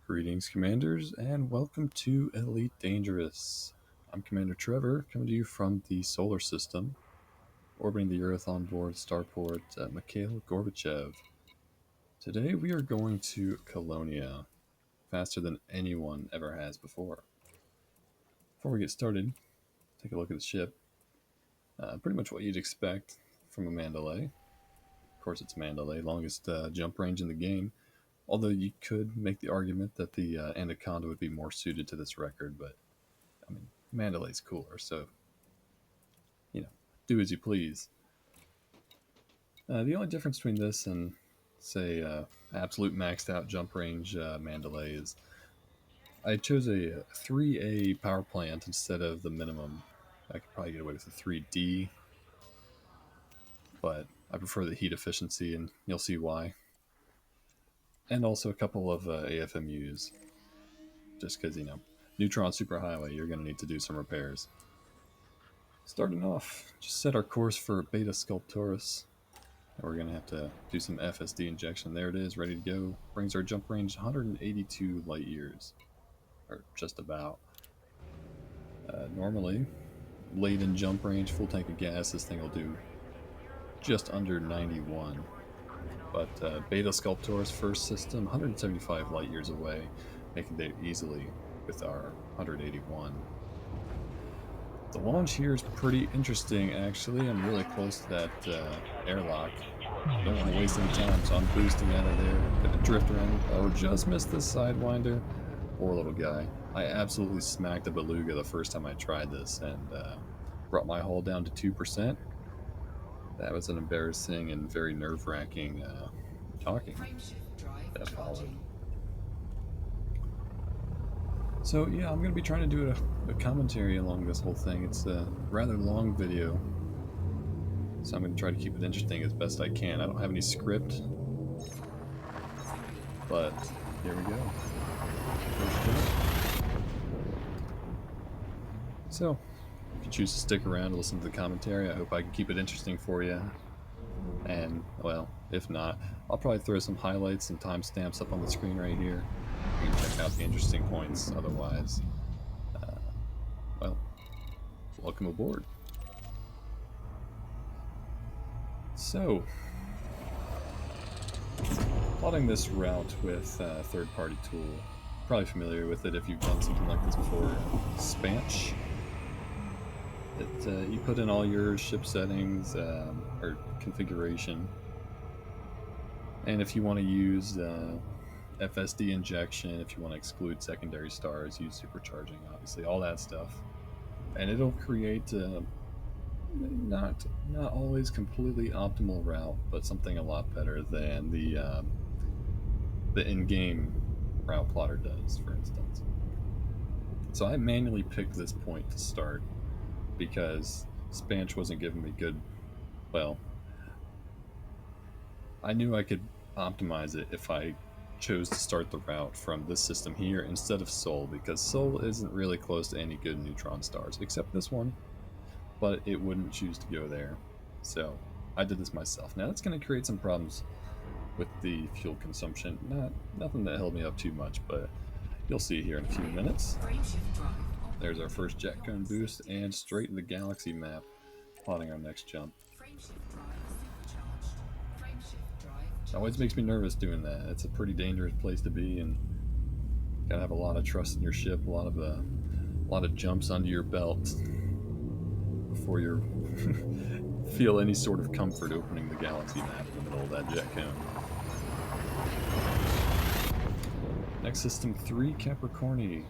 Greetings, Commanders, and welcome to Elite Dangerous. I'm Commander Trevor, coming to you from the solar system, orbiting the Earth on board starport Mikhail Gorbachev. Today we are going to Colonia, faster than anyone ever has before. Before we get started, take a look at the ship. Pretty much what you'd expect from a Mandalay. Of course, it's Mandalay, longest jump range in the game. Although you could make the argument that the Anaconda would be more suited to this record, but I mean, Mandalay's cooler, so, you know, do as you please. The only difference between this and, say, absolute maxed out jump range Mandalay is I chose a 3A power plant instead of the minimum. I could probably get away with a 3D, but I prefer the heat efficiency, and you'll see why. And also a couple of AFMUs, just because, neutron superhighway, you're going to need to do some repairs. Starting off, just set our course for Beta Sculptoris. We're going to have to do some FSD injection. There it is, ready to go. Brings our jump range 182 light years, or just about. Normally, late in jump range, full tank of gas, this thing will do just under 91. But Beta Sculptor's first system, 175 light years away, making it easily with our 181. The launch here is pretty interesting, actually. I'm really close to that airlock. Don't want to waste any time, so I'm boosting out of there. Gonna drift around. Oh, just missed the Sidewinder. Poor little guy. I absolutely smacked a beluga the first time I tried this, and brought my hull down to 2%. That was an embarrassing and very nerve-wracking talking that followed. So yeah, I'm going to be trying to do a commentary along this whole thing. It's a rather long video, so I'm going to try to keep it interesting as best I can. I don't have any script, but here we go. So, if you choose to stick around and listen to the commentary, I hope I can keep it interesting for you. And, well, if not, I'll probably throw some highlights and timestamps up on the screen right here. You can check out the interesting points otherwise. Well, welcome aboard. So, plotting this route with a third-party tool. Probably familiar with it if you've done something like this before. Spanch. You put in all your ship settings or configuration, and if you want to use FSD injection, if you want to exclude secondary stars, use supercharging, obviously, all that stuff, and it'll create not always completely optimal route, but something a lot better than the in-game route plotter does, for instance. So I manually picked this point to start because Spanch wasn't giving me good. Well, I knew I could optimize it if I chose to start the route from this system here instead of Sol, because Sol isn't really close to any good neutron stars, except this one, but it wouldn't choose to go there. So I did this myself. Now that's going to create some problems with the fuel consumption. Nothing that held me up too much, but you'll see here in a few minutes. There's our first jet cone boost, and straight in the galaxy map, plotting our next jump. It always makes me nervous doing that. It's a pretty dangerous place to be, and you gotta have a lot of trust in your ship, a lot of jumps under your belt before you feel any sort of comfort opening the galaxy map in the middle of that jet cone. Next system 3, Capricorni.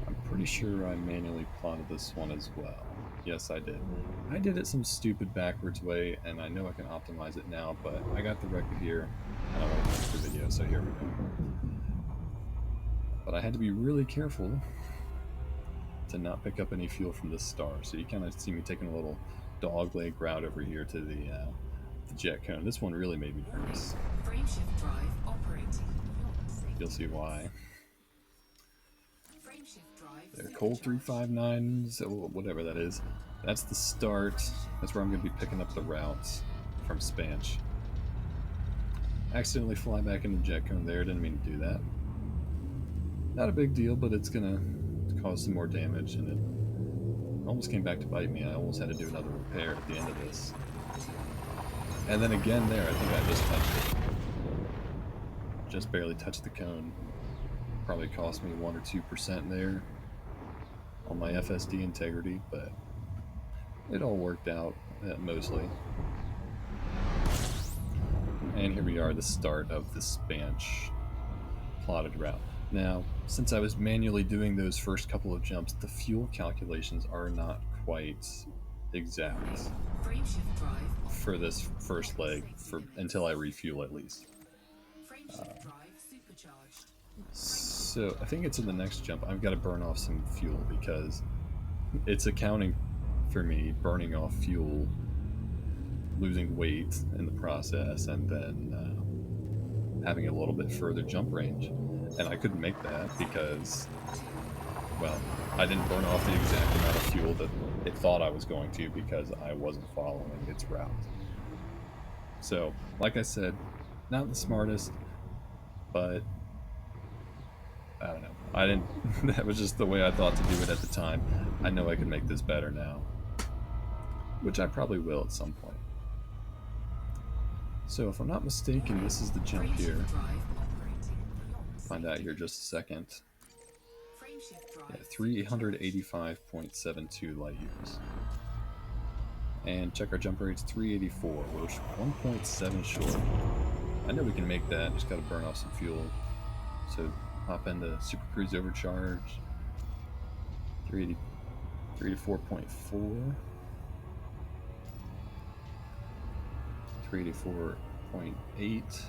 I'm pretty sure I manually plotted this one as well. Yes, I did. I did it some stupid backwards way, and I know I can optimize it now, but I got the record here, and I want to finish the video, so here we go. But I had to be really careful to not pick up any fuel from this star, so you kind of see me taking a little dogleg route over here to the jet cone. This one really made me nervous. You'll see why. They're Cold 359s, whatever that is. That's the start. That's where I'm going to be picking up the routes from Spanch. Accidentally fly back into jet cone there, didn't mean to do that. Not a big deal, but it's gonna cause some more damage, and it almost came back to bite me. I almost had to do another repair at the end of this. And then again there, I think I just touched it. Just barely touched the cone. Probably cost me 1 or 2% there on my FSD integrity, but it all worked out mostly. And here we are, the start of the Spanch plotted route. Now, since I was manually doing those first couple of jumps, the fuel calculations are not quite exact for this first leg, until I refuel at least. So I think it's in the next jump. I've got to burn off some fuel because it's accounting for me burning off fuel, losing weight in the process, and then having a little bit further jump range. And I couldn't make that because, well, I didn't burn off the exact amount of fuel that it thought I was going to because I wasn't following its route. So, like I said, not the smartest, but I don't know. I didn't. That was just the way I thought to do it at the time. I know I can make this better now, which I probably will at some point. So, if I'm not mistaken, this is the jump here. Find out here just a second. Yeah, 385.72 light years. And check our jump rates, 384. We're 1.7 short. I know we can make that. Just got to burn off some fuel. So hop into Super Cruise Overcharge. 384.4. 384.8.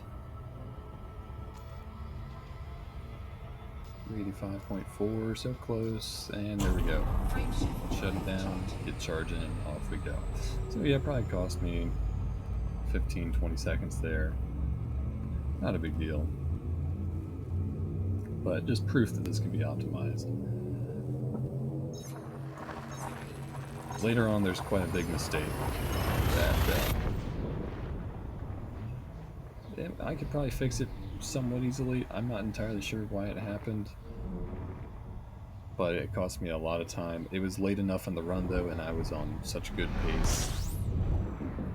385.4, so close, and there we go. Shut it down, get charging, off we go. So yeah, probably cost me 15-20 seconds there. Not a big deal, but just proof that this can be optimized. Later on, there's quite a big mistake that I could probably fix it somewhat easily. I'm not entirely sure why it happened, but it cost me a lot of time. It was late enough in the run though, and I was on such good pace,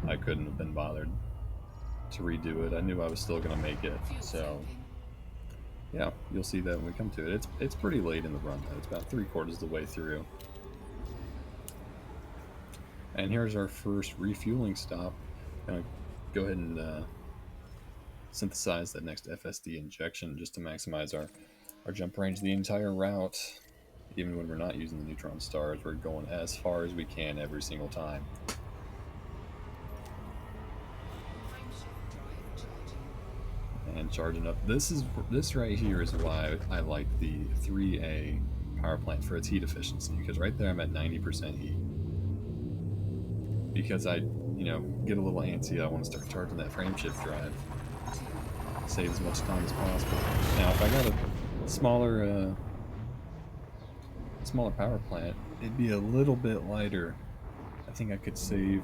I couldn't have been bothered to redo it. I knew I was still going to make it, so yeah, you'll see that when we come to it. It's pretty late in the run though. It's about 3/4 of the way through. And here's our first refueling stop. I'm going to go ahead and synthesize that next FSD injection just to maximize our jump range the entire route. Even when we're not using the neutron stars, we're going as far as we can every single time. And charging up. This right here is why I like the 3A power plant for its heat efficiency, because right there I'm at 90% heat. Because I, get a little antsy, I want to start charging that frameshift drive. Save as much time as possible. Now, if I got a smaller power plant, it'd be a little bit lighter. I think I could save,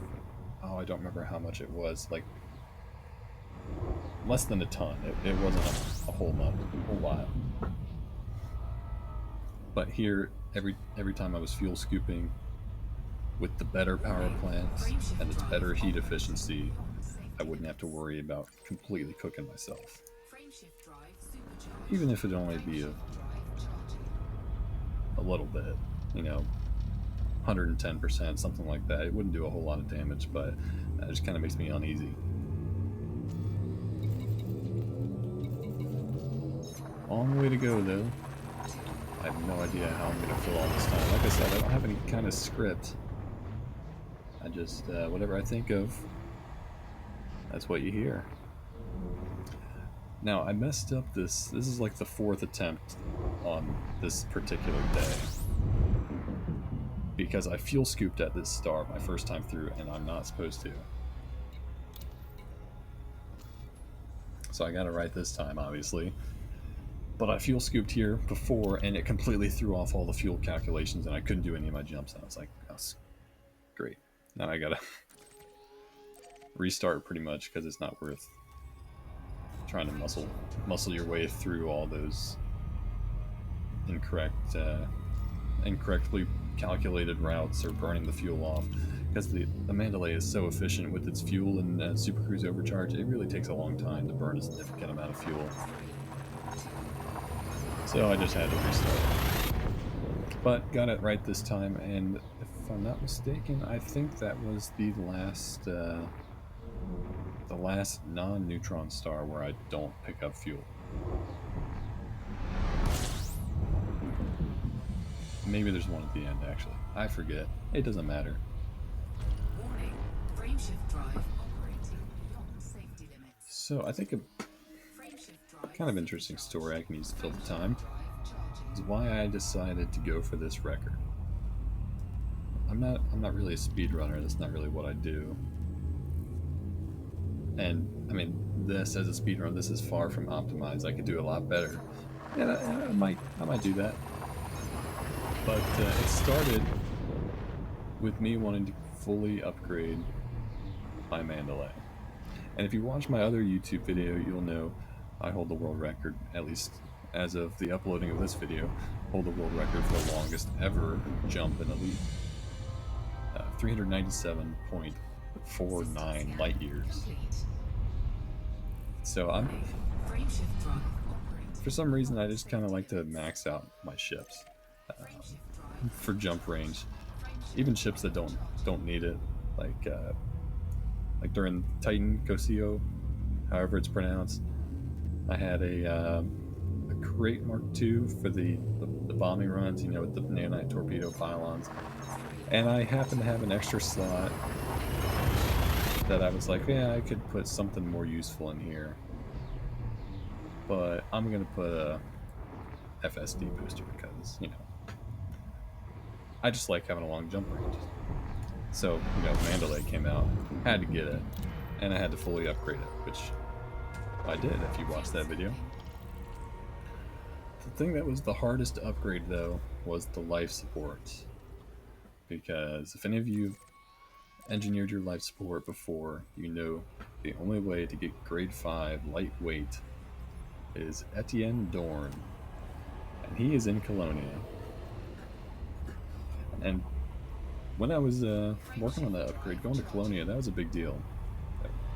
I don't remember how much it was, like less than a ton. It wasn't a whole lot. But here, every time I was fuel scooping with the better power plant and its better heat efficiency, I wouldn't have to worry about completely cooking myself. Even if it only be a little bit, 110%, something like that. It wouldn't do a whole lot of damage, but that just kind of makes me uneasy. Long way to go, though. I have no idea how I'm going to fill all this time. Like I said, I don't have any kind of script. I just, whatever I think of, that's what you hear. Now, I messed up this. This is like the 4th attempt on this particular day, because I fuel scooped at this star my first time through, and I'm not supposed to. So I got it right this time, obviously. But I fuel scooped here before, and it completely threw off all the fuel calculations, and I couldn't do any of my jumps. And I was like, oh, great. Now I gotta restart pretty much, because it's not worth trying to muscle your way through all those incorrectly calculated routes or burning the fuel off. Because the Mandalay is so efficient with its fuel and Super Cruise overcharge, it really takes a long time to burn a significant amount of fuel. So I just had to restart. But got it right this time, and if I'm not mistaken, I think that was the last non-neutron star where I don't pick up fuel. Maybe there's one at the end, actually. I forget. It doesn't matter. Warning, frameshift drive operating beyond safety limits. So I think a kind of interesting story I can use to fill the time is why I decided to go for this record. I'm not really a speedrunner. That's not really what I do. And I mean, this as a speedrunner, this is far from optimized. I could do a lot better. And I might do that. But it started with me wanting to fully upgrade my Mandalay. And if you watch my other YouTube video, you'll know I hold the world record, at least as of the uploading of this video, hold the world record for the longest ever jump in Elite. 397.49 light years. So for some reason, I just kind of like to max out my ships for jump range. Even ships that don't need it, like during Titan Cocijo, however it's pronounced, I had a crate Mark II for the bombing runs, you know, with the nanite torpedo pylons, and I happened to have an extra slot that I was like, yeah, I could put something more useful in here, but I'm gonna put a FSD booster because, you know, I just like having a long jump range. So, you know, Mandalay came out, had to get it, and I had to fully upgrade it, which I did if you watched that video. The thing that was the hardest to upgrade, though, was the life support. Because if any of you engineered your life support before, you know the only way to get grade 5 lightweight is Etienne Dorn. And he is in Colonia. And when I was working on that upgrade, going to Colonia, that was a big deal.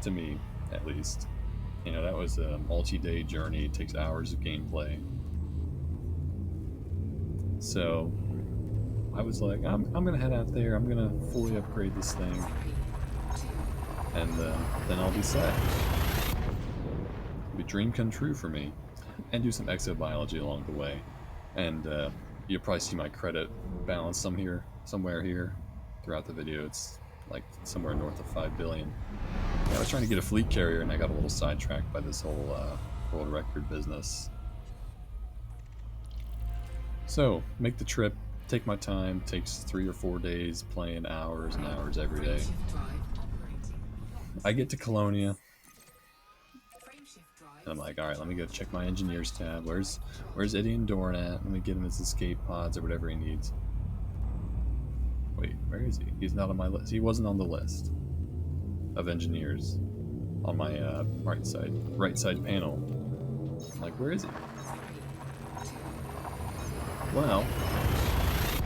To me, at least. You know, that was a multi-day journey. It takes hours of gameplay. So I was like, I'm gonna head out there. I'm gonna fully upgrade this thing, and then I'll be set. It'll be a dream come true for me, and do some exobiology along the way. And you'll probably see my credit balance somewhere here throughout the video. It's like somewhere north of 5 billion. Yeah, I was trying to get a fleet carrier, and I got a little sidetracked by this whole world record business. So, make the trip, take my time, takes 3 or 4 days, playing hours and hours every day. I get to Colonia, and I'm like, alright, let me go check my engineers tab. Where's Etienne Dorn at? Let me get him his escape pods or whatever he needs. Wait, where is he? He's not on my list. He wasn't on the list of engineers on my right side panel. I'm like, where is he? Well,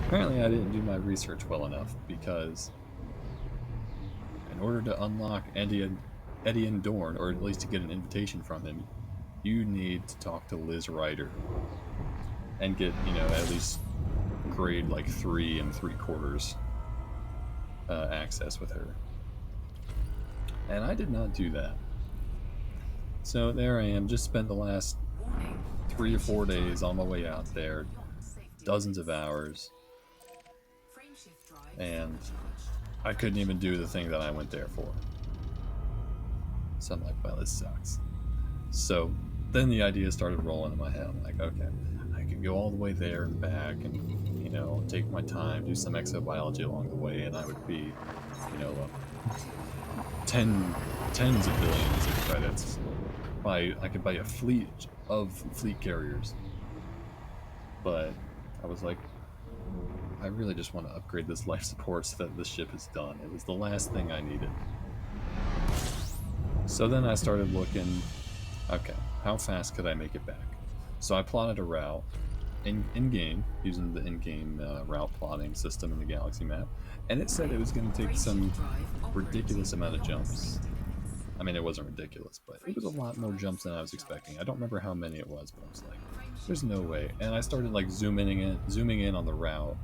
apparently I didn't do my research well enough, because in order to unlock Etienne Dorn, or at least to get an invitation from him, you need to talk to Liz Ryder and get, you know, at least grade like 3 3/4 access with her. And I did not do that. So there I am, just spent the last 3 or 4 days on my way out there, dozens of hours, and I couldn't even do the thing that I went there for. So I'm like, well, this sucks. So then the idea started rolling in my head. I'm like, okay, I could go all the way there and back and, you know, take my time, do some exobiology along the way, and I would be, you know, tens of billions of credits. I could buy a fleet of fleet carriers. But I was like, I really just want to upgrade this life support so that this ship is done. It was the last thing I needed. So then I started looking, okay, how fast could I make it back? So I plotted a route in-game using the in-game route plotting system in the galaxy map, and it said it was going to take some Frameshift drive ridiculous operating amount of beyond jumps. safety limits. I mean, it wasn't ridiculous, but it was a lot Frameshift more drive jumps than I was expecting. I supercharged. don't remember how many it was, but I was like, "There's Frameshift no way." drive And I started like charging. zooming in on the route,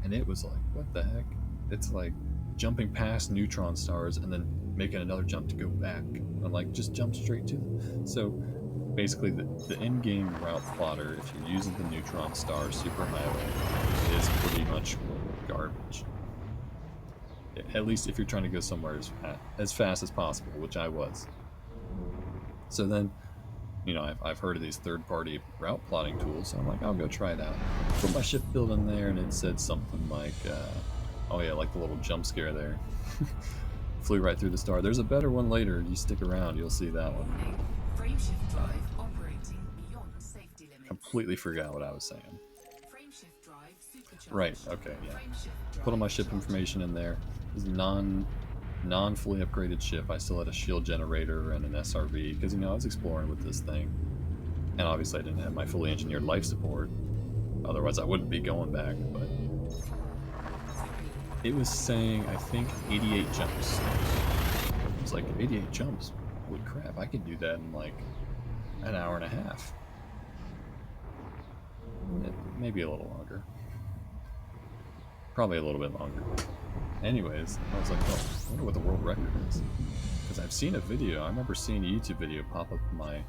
and it was like, "What the heck?" It's like jumping past neutron stars and then making another jump to go back. I'm like, just jump straight to them. So basically, the in-game route plotter, if you're using the neutron star superhighway, is pretty much garbage. At least if you're trying to go somewhere as fast as possible, which I was. So then, I've heard of these third-party route plotting tools, so I'm like, I'll go try it out. Put my ship build in there, and it said something like, oh yeah, like the little jump scare there. Flew right through the star. There's a better one later. You stick around, you'll see that one. Warning. Frameshift drive operating beyond safety limits. Completely forgot what I was saying. Frameshift drive supercharged. Right, okay, yeah. Frameshift Put all drive my ship charging. information in there. This is non fully upgraded ship. I still had a shield generator and an SRV because I was exploring with this thing, and obviously I didn't have my fully engineered life support. Otherwise, I wouldn't be going back. But it was saying I think 88 jumps. It was like 88 jumps. Holy crap! I could do that in like an hour and a half, maybe a little longer. Probably a little bit longer. Anyways, I was like, oh, I wonder what the world record is. Because I've seen a video. I remember seeing a YouTube video pop up in my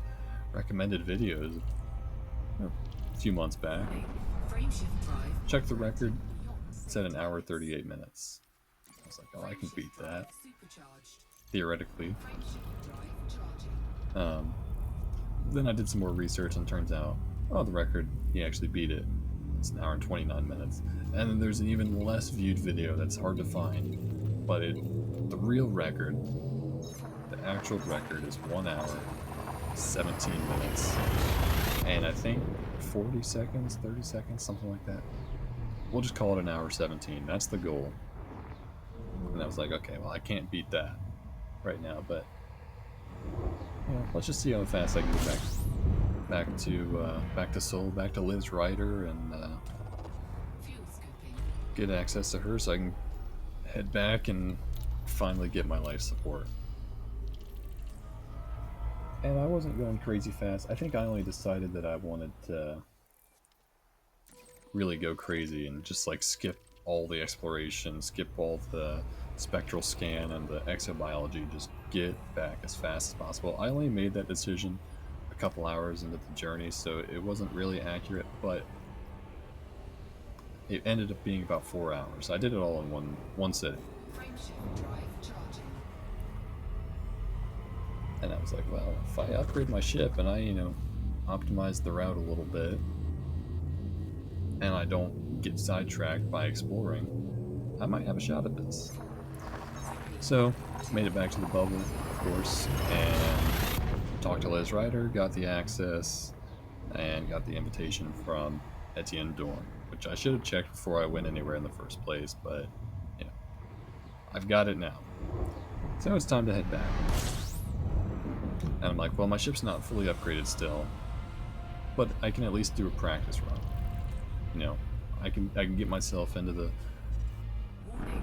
recommended videos a few months back. Frameshift drive Check the record. operating beyond It's at an safety hour limits. 38 minutes. I was like, oh, I can Frameshift beat drive that. supercharged. Theoretically. Frameshift drive charging. Then I did some more research and turns out, oh, the record, he actually beat it. It's an hour and 29 minutes. And then there's an even less viewed video that's hard to find. But the real record, the actual record is 1 hour, 17 minutes. And I think 40 seconds, 30 seconds, something like that. We'll just call it an hour 17. That's the goal. And I was like, okay, well, I can't beat that right now, but let's just see how fast I can get back to Seoul, back to Liz Ryder, and Fuel scooping. get access to her so I can head back and finally get my life support. And I wasn't going crazy fast. I think I only decided that I wanted to really go crazy and just like skip all the exploration, skip all the spectral scan and the exobiology, just get back as fast as possible. I only made that decision a couple hours into the journey, so it wasn't really accurate, but it ended up being about 4 hours. I did it all in one sitting. Frameshift drive charging. And I was like, well, if I upgrade my ship and I, optimize the route a little bit, and I don't get sidetracked by exploring, I might have a shot at this. So, made it back to the bubble, of course, and talked to Liz Ryder, got the access, and got the invitation from Etienne Dorn, which I should have checked before I went anywhere in the first place, but, I've got it now. So it's time to head back. And I'm like, well, my ship's not fully upgraded still, but I can at least do a practice run. I can get myself into the Warning.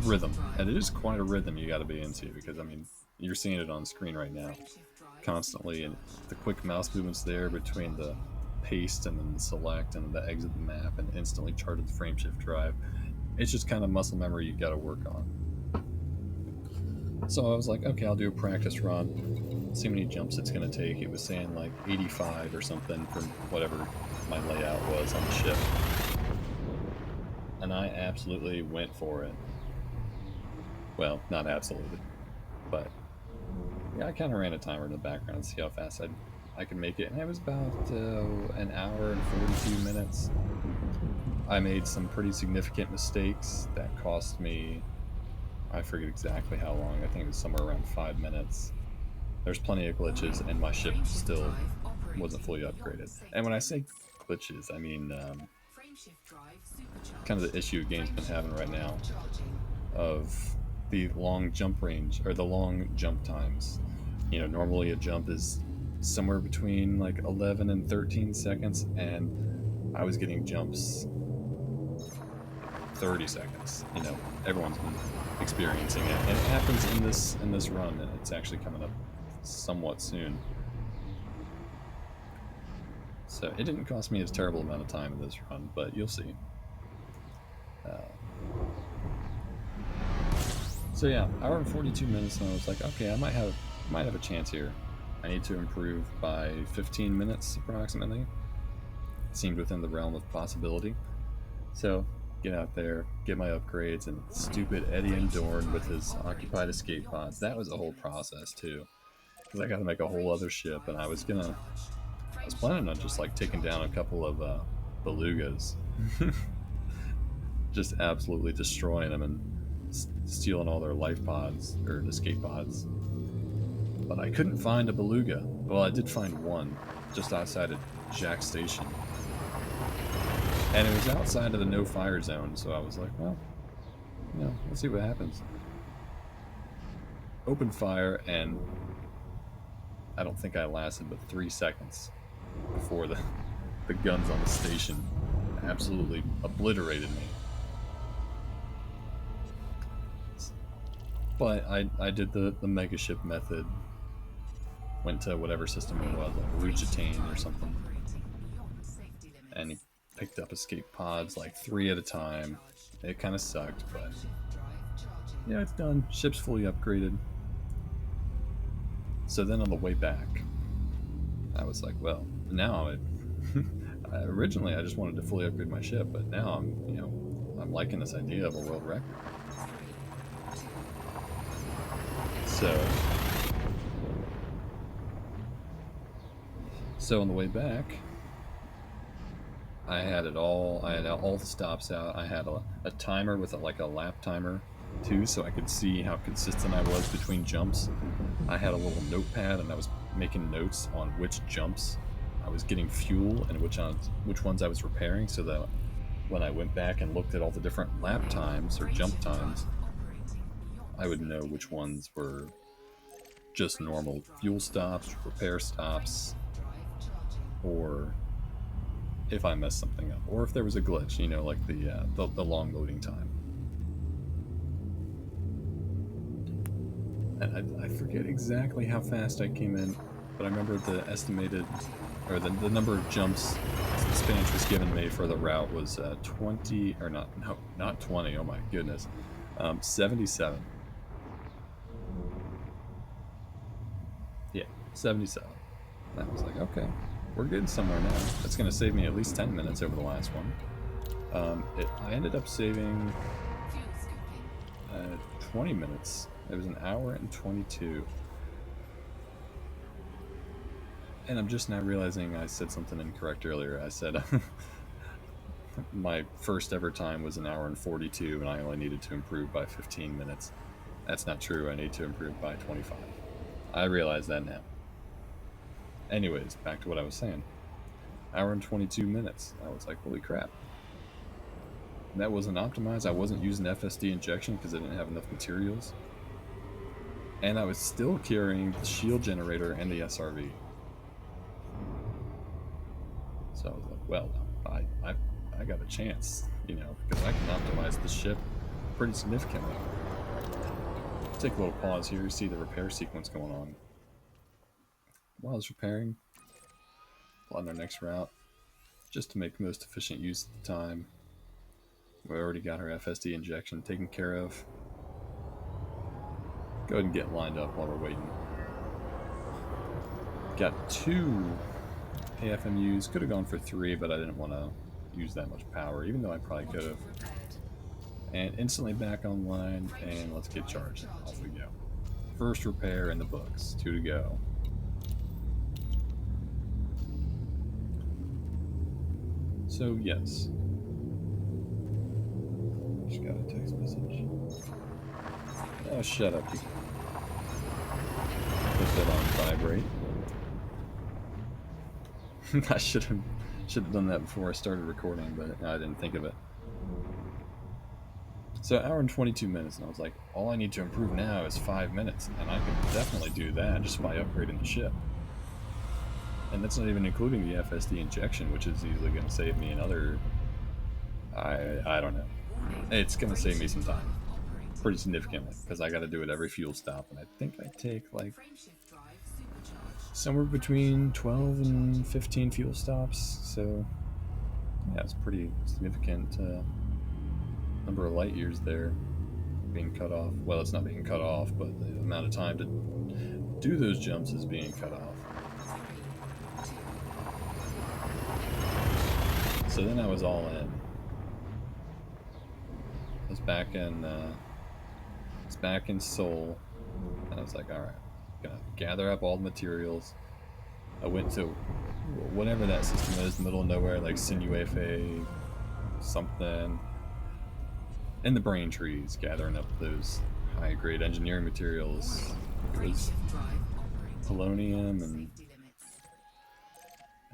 rhythm, Frameshift drive and it is quite a operating rhythm you got to be beyond into safety because limits. you're seeing it on screen right now, Frameshift drive constantly, and supercharged. the quick mouse movements there between the paste and then the select and the exit the map and instantly charted the frameshift drive. It's just kind of muscle memory you got to work on. So I was like, okay, I'll do a practice run, see how many jumps it's going to take. It was saying like 85 or something for whatever my layout was on the ship. And I absolutely went for it. Well, not absolutely, but yeah, I kind of ran a timer in the background to see how fast I could make it, and it was about an hour and 42 minutes. I made some pretty significant mistakes that cost me, I forget exactly how long, I think it was somewhere around 5 minutes. There's plenty of glitches, and my ship Frameshift still drive operating wasn't fully beyond upgraded. safety And when I say limits. glitches, I mean Frameshift drive supercharged. kind of the issue game's been having right now Charging. of the long jump range, or the long jump times. Normally a jump is somewhere between like 11 and 13 seconds, and I was getting jumps 30 seconds. You know, everyone's been experiencing it, and it happens in this run, and it's actually coming up somewhat soon. So it didn't cost me a terrible amount of time in this run, but you'll see. So yeah, hour and 42 minutes, and I was like, okay, I might have a chance here. I need to improve by 15 minutes approximately. It seemed within the realm of possibility. So get out there, get my upgrades, and stupid Eddie and Dorn with his occupied escape pods. That was a whole process too, because I got to make a whole other ship, and I was planning on just like taking down a couple of belugas, just absolutely destroying them and stealing all their life pods or escape pods. But I couldn't find a beluga. Well, I did find one just outside of Jaques Station, and it was outside of the no fire zone. So I was like, well, you know, let's see what happens. Open fire, and I don't think I lasted but 3 seconds before the guns on the station absolutely obliterated me. But I did the mega ship method. Went to whatever system it was, like Ruchitane or something, and he picked up escape pods like 3 at a time. It kind of sucked, but yeah, it's done. Ship's fully upgraded. So then on the way back, I was like, well, now originally I just wanted to fully upgrade my ship, but now I'm liking this idea of a world record. So on the way back, I had it all. I had all the stops out. I had a timer with like a lap timer too, so I could see how consistent I was between jumps. I had a little notepad, and I was making notes on which jumps I was getting fuel and which ones I was repairing, so that when I went back and looked at all the different lap times or jump times, I would know which ones were just normal fuel stops, repair stops, or if I messed something up, or if there was a glitch, you know, like the long loading time. And I forget exactly how fast I came in, but I remember the estimated, or the number of jumps Spanish was giving me for the route was 20, or not 20, oh my goodness, 77. Yeah, 77. And I was like, okay, we're getting somewhere now. That's going to save me at least 10 minutes over the last one. I ended up saving 20 minutes. It was an hour and 22. And I'm just now realizing I said something incorrect earlier. I said my first ever time was an hour and 42, and I only needed to improve by 15 minutes. That's not true. I need to improve by 25. I realize that now. Anyways, back to what I was saying. Hour and 22 minutes. I was like, holy crap. That wasn't optimized. I wasn't using FSD injection because I didn't have enough materials. And I was still carrying the shield generator and the SRV. So I was like, well, I got a chance, you know, because I can optimize the ship pretty significantly. Take a little pause here, see the repair sequence going on. While I was repairing, on our next route, just to make most efficient use of the time. We already got our FSD injection taken care of. Go ahead and get lined up while we're waiting. Got 2 AFMUs. Could have gone for 3, but I didn't want to use that much power, even though I probably could have. And instantly back online, and let's get charged. Off we go. First repair in the books. 2 to go. So yes. Just got a text message. Oh, shut up, you. Put that on vibrate. I should have done that before I started recording, but I didn't think of it. So hour and 22 minutes, and I was like, all I need to improve now is 5 minutes, and I can definitely do that just by upgrading the ship. And that's not even including the FSD injection, which is easily going to save me another. I don't know. It's going to save me some time, pretty significantly, because I got to do it every fuel stop, and I think I take like somewhere between 12 and 15 fuel stops. So yeah, it's pretty significant number of light years there being cut off. Well, it's not being cut off, but the amount of time to do those jumps is being cut off. So then I was all in. I was back in Seoul, and I was like, all right, I'm gonna gather up all the materials. I went to whatever that system is, middle of nowhere, like Sinuefe something, in the brain trees, gathering up those high grade engineering materials. It was polonium and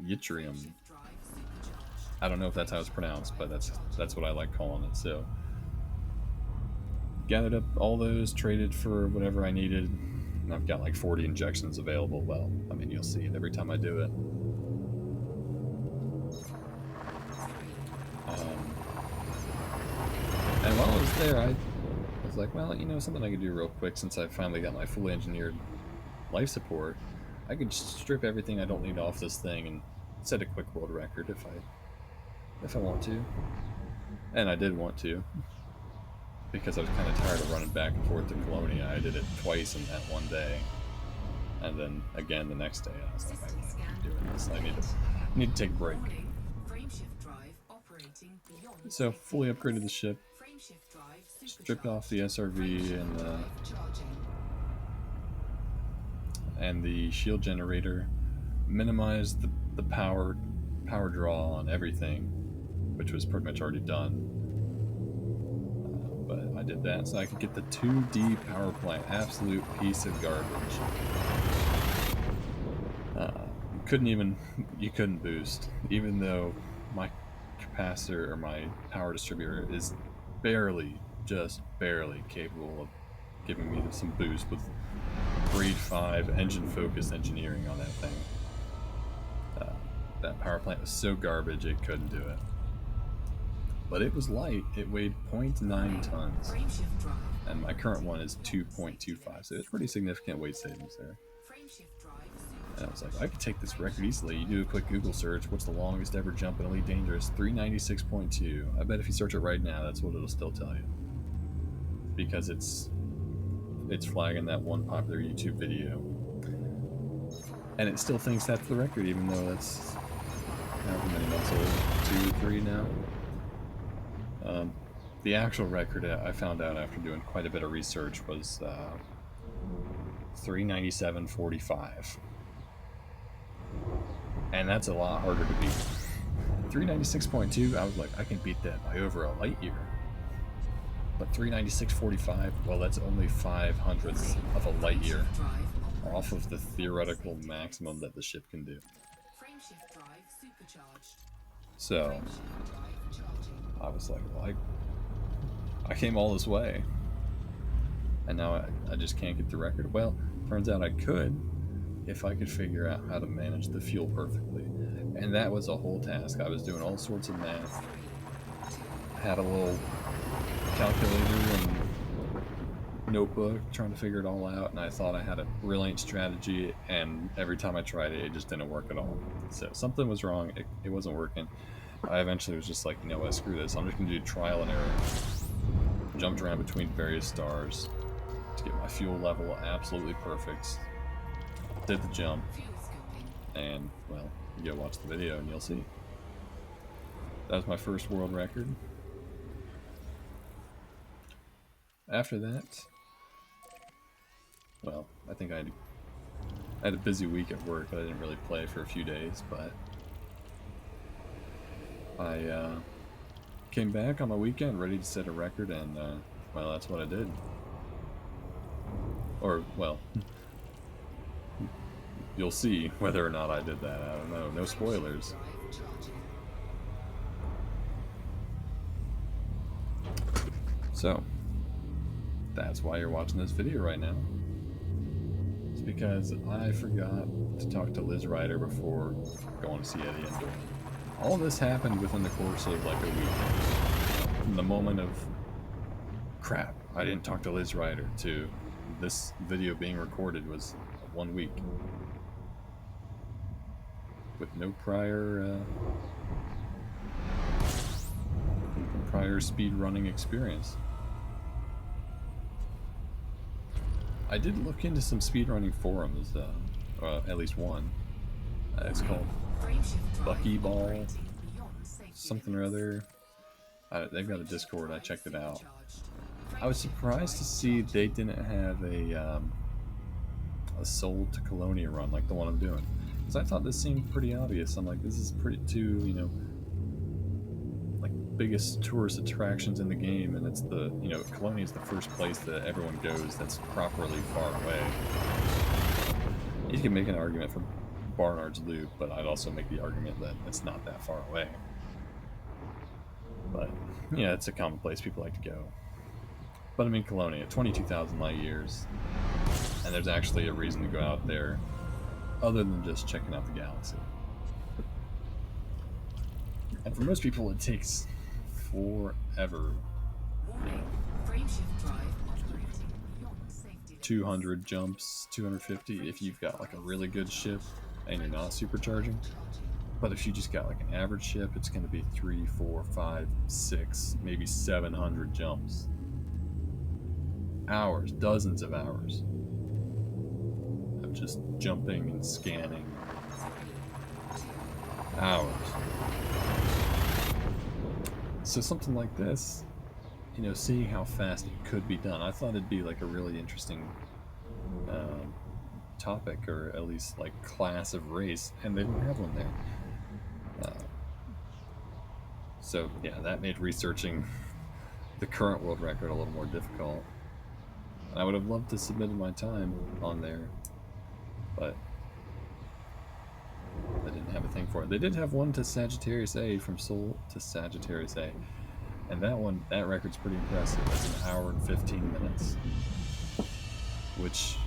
yttrium. I don't know if that's how it's pronounced, but that's what I like calling it. So gathered up all those, traded for whatever I needed, and I've got like 40 injections available. Well, I mean, you'll see it every time I do it. And while I was there, I was like, well, you know, something I could do real quick since I finally got my fully engineered life support. I could strip everything I don't need off this thing and set a quick world record if I want to. And I did want to, because I was kind of tired of running back and forth to Colonia. I did it twice in that one day, and then again the next day. I was like, I can't keep doing this. I need to take a break. So fully upgraded the ship, stripped off the SRV and the shield generator, minimized the power draw on everything, which was pretty much already done. But I did that so I could get the 2D power plant. Absolute piece of garbage. You couldn't boost, even though my capacitor or my power distributor is just barely capable of giving me some boost with grade 5 engine focused engineering on that thing. That power plant was so garbage it couldn't do it. But it was light. It weighed 0.9 tons. And my current one is 2.25, so it's pretty significant weight savings there. And I was like, I could take this record easily. You do a quick Google search. What's the longest ever jump in Elite Dangerous? 396.2. I bet if you search it right now, that's what it'll still tell you. Because it's flagging that one popular YouTube video. And it still thinks that's the record, even though that's however many months old, 2 or 3 now. The actual record I found out after doing quite a bit of research was 397.45. And that's a lot harder to beat. 396.2, I was like, I can beat that by over a light year. But 396.45, well, that's only 5/100ths of a light year off of the theoretical maximum that the ship can do. So I was like, well, I came all this way, and now I just can't get the record. Well, turns out I could if I could figure out how to manage the fuel perfectly. And that was a whole task. I was doing all sorts of math. I had a little calculator and notebook trying to figure it all out, and I thought I had a brilliant strategy, and every time I tried it, it just didn't work at all. So something was wrong. It wasn't working. I eventually was just like, you know what, screw this. I'm just going to do trial and error. Jumped around between various stars to get my fuel level absolutely perfect. Did the jump, and, well, you go watch the video and you'll see. That was my first world record. After that, well, I think I had a busy week at work. I didn't really play for a few days, but I came back on my weekend ready to set a record, and, well, that's what I did. Or, well, you'll see whether or not I did that. I don't know. No spoilers. So, that's why you're watching this video right now. because I forgot to talk to Liz Ryder before going to see Eddie and Dorn. All this happened within the course of like a week. From the moment of crap, I didn't talk to Liz Ryder to this video being recorded was 1 week with no prior speed running experience. I did look into some speedrunning forums, at least one. It's called Buckyball, something or other. They've got a Discord. I checked it out. I was surprised to see they didn't have a sold to Colonia run like the one I'm doing, because I thought this seemed pretty obvious. I'm like, this is pretty too, like biggest tourist attractions in the game, and it's the Colonia is the first place that everyone goes that's properly far away. You can make an argument for Barnard's Loop, but I'd also make the argument that it's not that far away. But yeah, it's a common place people like to go. But I mean, Colonia, 22,000 light years, and there's actually a reason to go out there other than just checking out the galaxy. And for most people, it takes forever. 200 jumps, 250 if you've got like a really good ship and you're not supercharging. But if you just got like an average ship, it's going to be 3, 4, 5, 6, maybe 700 jumps. Hours, dozens of hours of just jumping and scanning. Hours. So something like this, seeing how fast it could be done, I thought it'd be like a really interesting topic, or at least like class of race, and they didn't have one there. So yeah, that made researching the current world record a little more difficult. And I would have loved to submit my time on there, but I didn't have a thing for it. They did have one to Sagittarius A, from Sol to Sagittarius A, and that record's pretty impressive. It's an hour and 15 minutes, which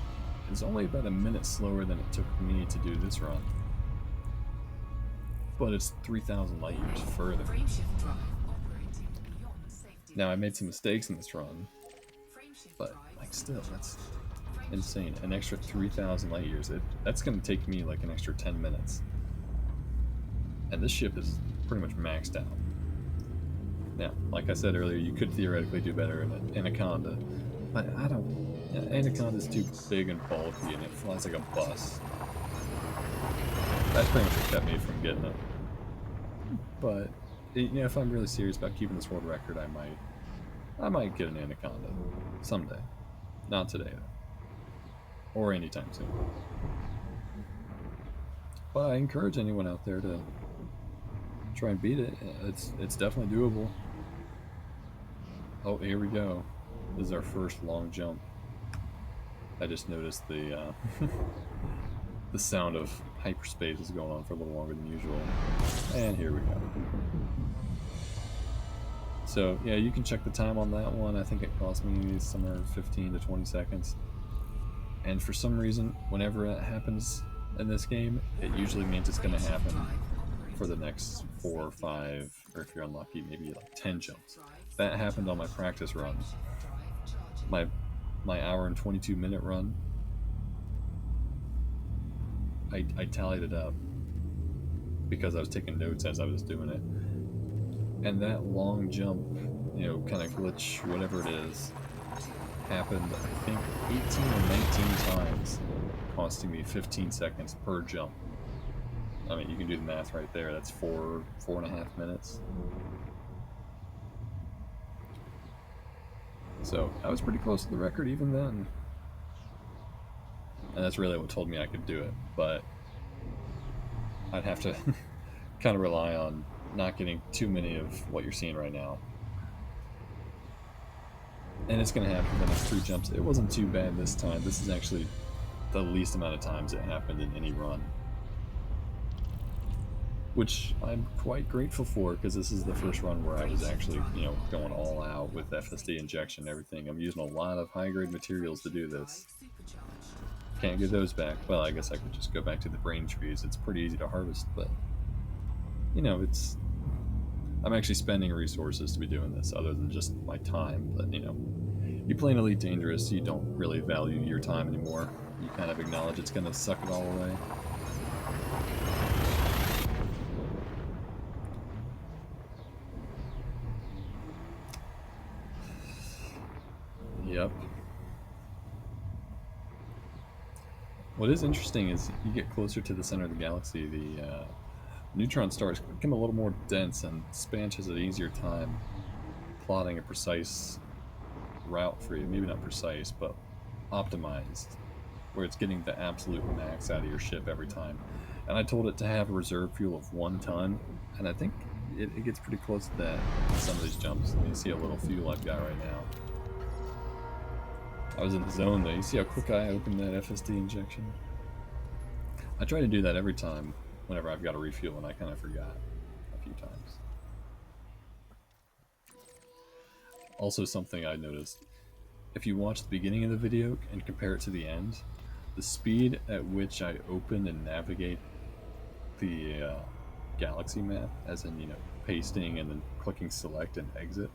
is only about a minute slower than it took me to do this run. But it's 3,000 light years further. Now, I made some mistakes in this run, but like still, that's insane. An extra 3,000 light years. That's going to take me like an extra 10 minutes. And this ship is pretty much maxed out. Now, like I said earlier, you could theoretically do better in an Anaconda, but I don't. Anaconda's too big and bulky, and it flies like a bus. That's pretty much what kept me from getting it. But if I'm really serious about keeping this world record, I might get an Anaconda someday. Not today, though, or anytime soon. But I encourage anyone out there to try and beat it. It's definitely doable. Oh, here we go. This is our first long jump. I just noticed the the sound of hyperspace is going on for a little longer than usual. And here we go. So yeah, you can check the time on that one. I think it cost me somewhere 15 to 20 seconds. And for some reason, whenever it happens in this game, it usually means it's going to happen for the next 4 or 5, or if you're unlucky, maybe like 10 jumps. That happened on my practice run. My hour and 22 minute run, I tallied it up because I was taking notes as I was doing it. And that long jump, kind of glitch, whatever it is, happened, I think, 18 or 19 times, costing me 15 seconds per jump. I mean, you can do the math right there. That's 4.5 minutes. So I was pretty close to the record even then. And that's really what told me I could do it. But I'd have to kind of rely on not getting too many of what you're seeing right now. And it's going to happen for the next 3 jumps. It wasn't too bad this time. This is actually the least amount of times it happened in any run, which I'm quite grateful for, because this is the first run where I was actually, going all out with FSD injection and everything. I'm using a lot of high-grade materials to do this. can't get those back. Well, I guess I could just go back to the brain trees. It's pretty easy to harvest, but you know, I'm actually spending resources to be doing this other than just my time. But you know, you play an Elite Dangerous, you don't really value your time anymore. You kind of acknowledge it's gonna suck it all away. Yep. What is interesting is you get closer to the center of the galaxy, the neutron stars become a little more dense, and Spanch has an easier time plotting a precise route for you. Maybe not precise, but optimized, where it's getting the absolute max out of your ship every time. And I told it to have a reserve fuel of 1 ton, and I think it gets pretty close to that in some of these jumps. I mean, you see how little fuel I've got right now. I was in the zone though. You see how quick I opened that FSD injection? I try to do that every time whenever I've got to refuel, and I kind of forgot a few times. Also, something I noticed, if you watch the beginning of the video and compare it to the end, the speed at which I open and navigate the galaxy map, as in, you know, pasting and then clicking select and exit,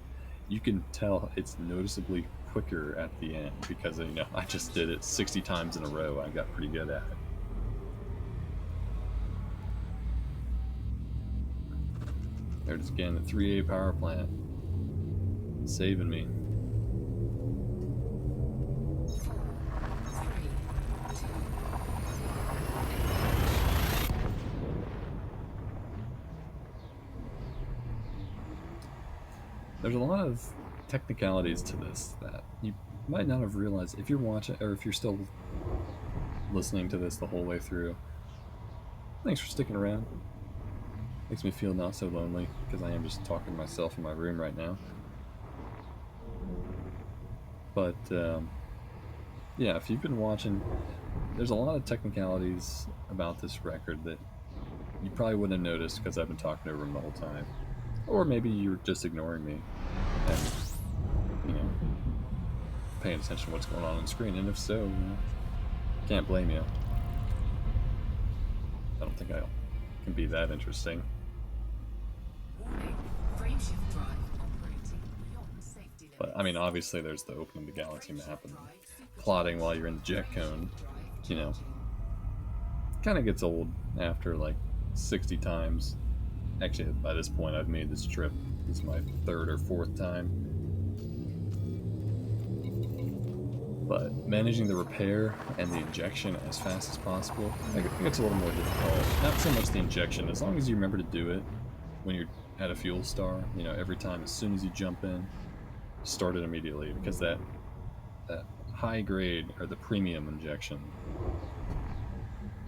you can tell it's noticeably quicker at the end because, you know, I just did it 60 times in a row. I got pretty good at it. There it is again, the 3A power plant. Saving me. There's a lot of technicalities to this that you might not have realized if you're watching, or if you're still listening to this the whole way through. Thanks for sticking around. Makes me feel not so lonely, because I am just talking to myself in my room right now. But yeah, if you've been watching, there's a lot of technicalities about this record that you probably wouldn't have noticed because I've been talking over them the whole time. Or maybe you're just ignoring me and, you know, paying attention to what's going on the screen. And if so, you know, can't blame you. I don't think I can be that interesting. But, I mean, obviously there's the opening the galaxy map and plotting while you're in the jet cone, you know. Kind of gets old after like 60 times. Actually, by this point, I've made this trip. This is my 3rd or 4th time. But managing the repair and the injection as fast as possible, I think it's a little more difficult. Not so much the injection, as long as you remember to do it when you're at a fuel star, you know, every time, as soon as you jump in, start it immediately, because that high grade, or the premium injection,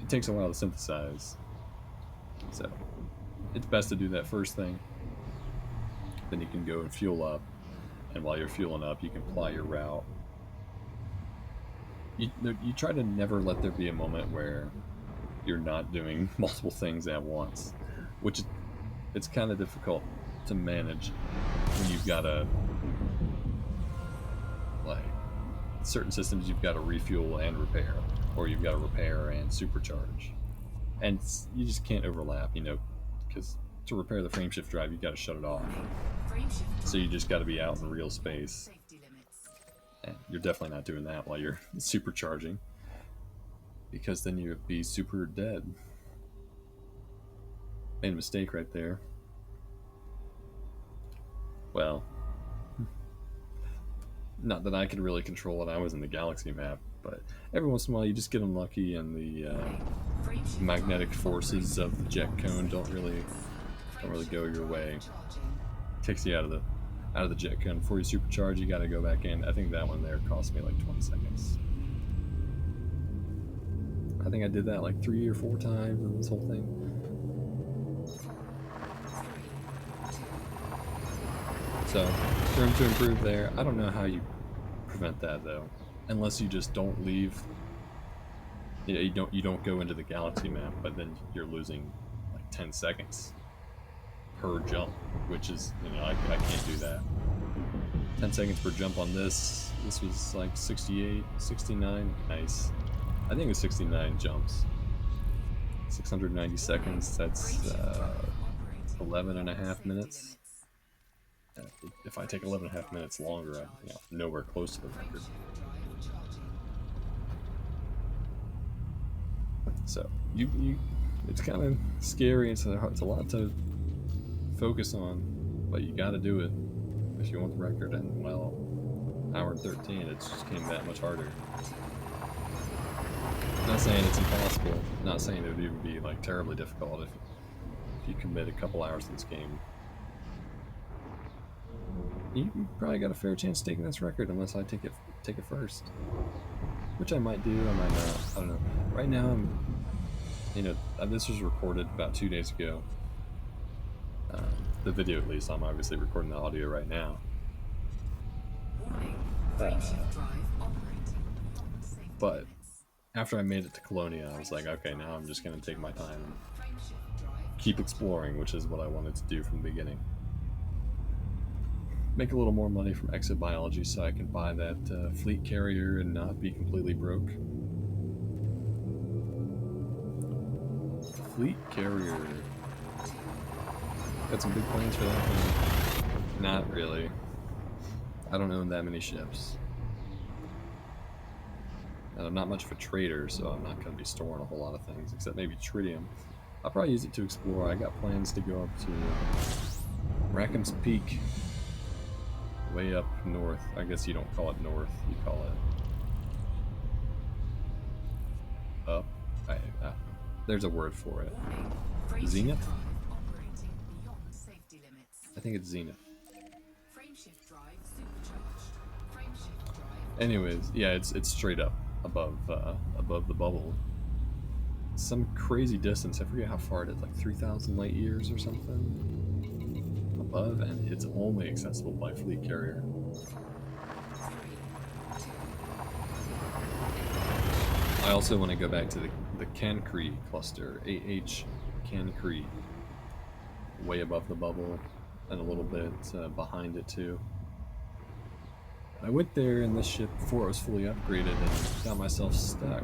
it takes a while to synthesize. So it's best to do that first thing. Then you can go and fuel up, and while you're fueling up, you can plot your route. You try to never let there be a moment where you're not doing multiple things at once, which it's kind of difficult to manage when you've got to, like, certain systems you've got to refuel and repair, or you've got to repair and supercharge, and you just can't overlap, you know, because to repair the frameshift drive, you've got to shut it off. So you just got to be out in real space. And you're definitely not doing that while you're supercharging, because then you'd be super dead. Made a mistake right there. Well, not that I could really control it. I was in the galaxy map, but every once in a while you just get unlucky, and the magnetic forces of the jet cone don't really go your way. Takes you out of the jet cone. Before you supercharge, you got to go back in. I think that one there cost me like 20 seconds. I think I did that like 3 or 4 times in this whole thing. So, room to improve there. I don't know how you prevent that though, unless you just don't leave. Yeah, you don't go into the galaxy map, but then you're losing like 10 seconds per jump, which is, you know, I can't do that. 10 seconds per jump on this. This was like 68, 69. Nice. I think it's 69 jumps. 690 seconds, that's 11 and a half minutes. If I take 11 and a half minutes longer, I'm nowhere close to the record. So it's kind of scary. It's a lot to focus on, but you got to do it if you want the record. And well, hour and 13, it just came that much harder. Not saying it's impossible. Not saying it would even be like terribly difficult if you commit a couple hours to this game. You probably got a fair chance of taking this record unless I take it first, which I might do. I might not. I don't know. Right now, this was recorded about 2 days ago. The video, at least. I'm obviously recording the audio right now. But after I made it to Colonia, I was like, okay, now I'm just going to take my time and keep exploring, which is what I wanted to do from the beginning. Make a little more money from exobiology so I can buy that fleet carrier and not be completely broke. Fleet carrier. Got some big plans for that thing. Not really. I don't own that many ships. And I'm not much of a trader, so I'm not going to be storing a whole lot of things, except maybe tritium. I'll probably use it to explore. I got plans to go up to Rackham's Peak. Way up north. I guess you don't call it north, you call it up. There's a word for it. Zenith? I think it's Zenith. Anyways, yeah, it's straight up above the bubble. Some crazy distance. I forget how far it is, like 3,000 light years or something above, and it's only accessible by fleet carrier. I also want to go back to the Cancri cluster, AH Cancri, way above the bubble and a little bit behind it too. I went there in this ship before it was fully upgraded and got myself stuck.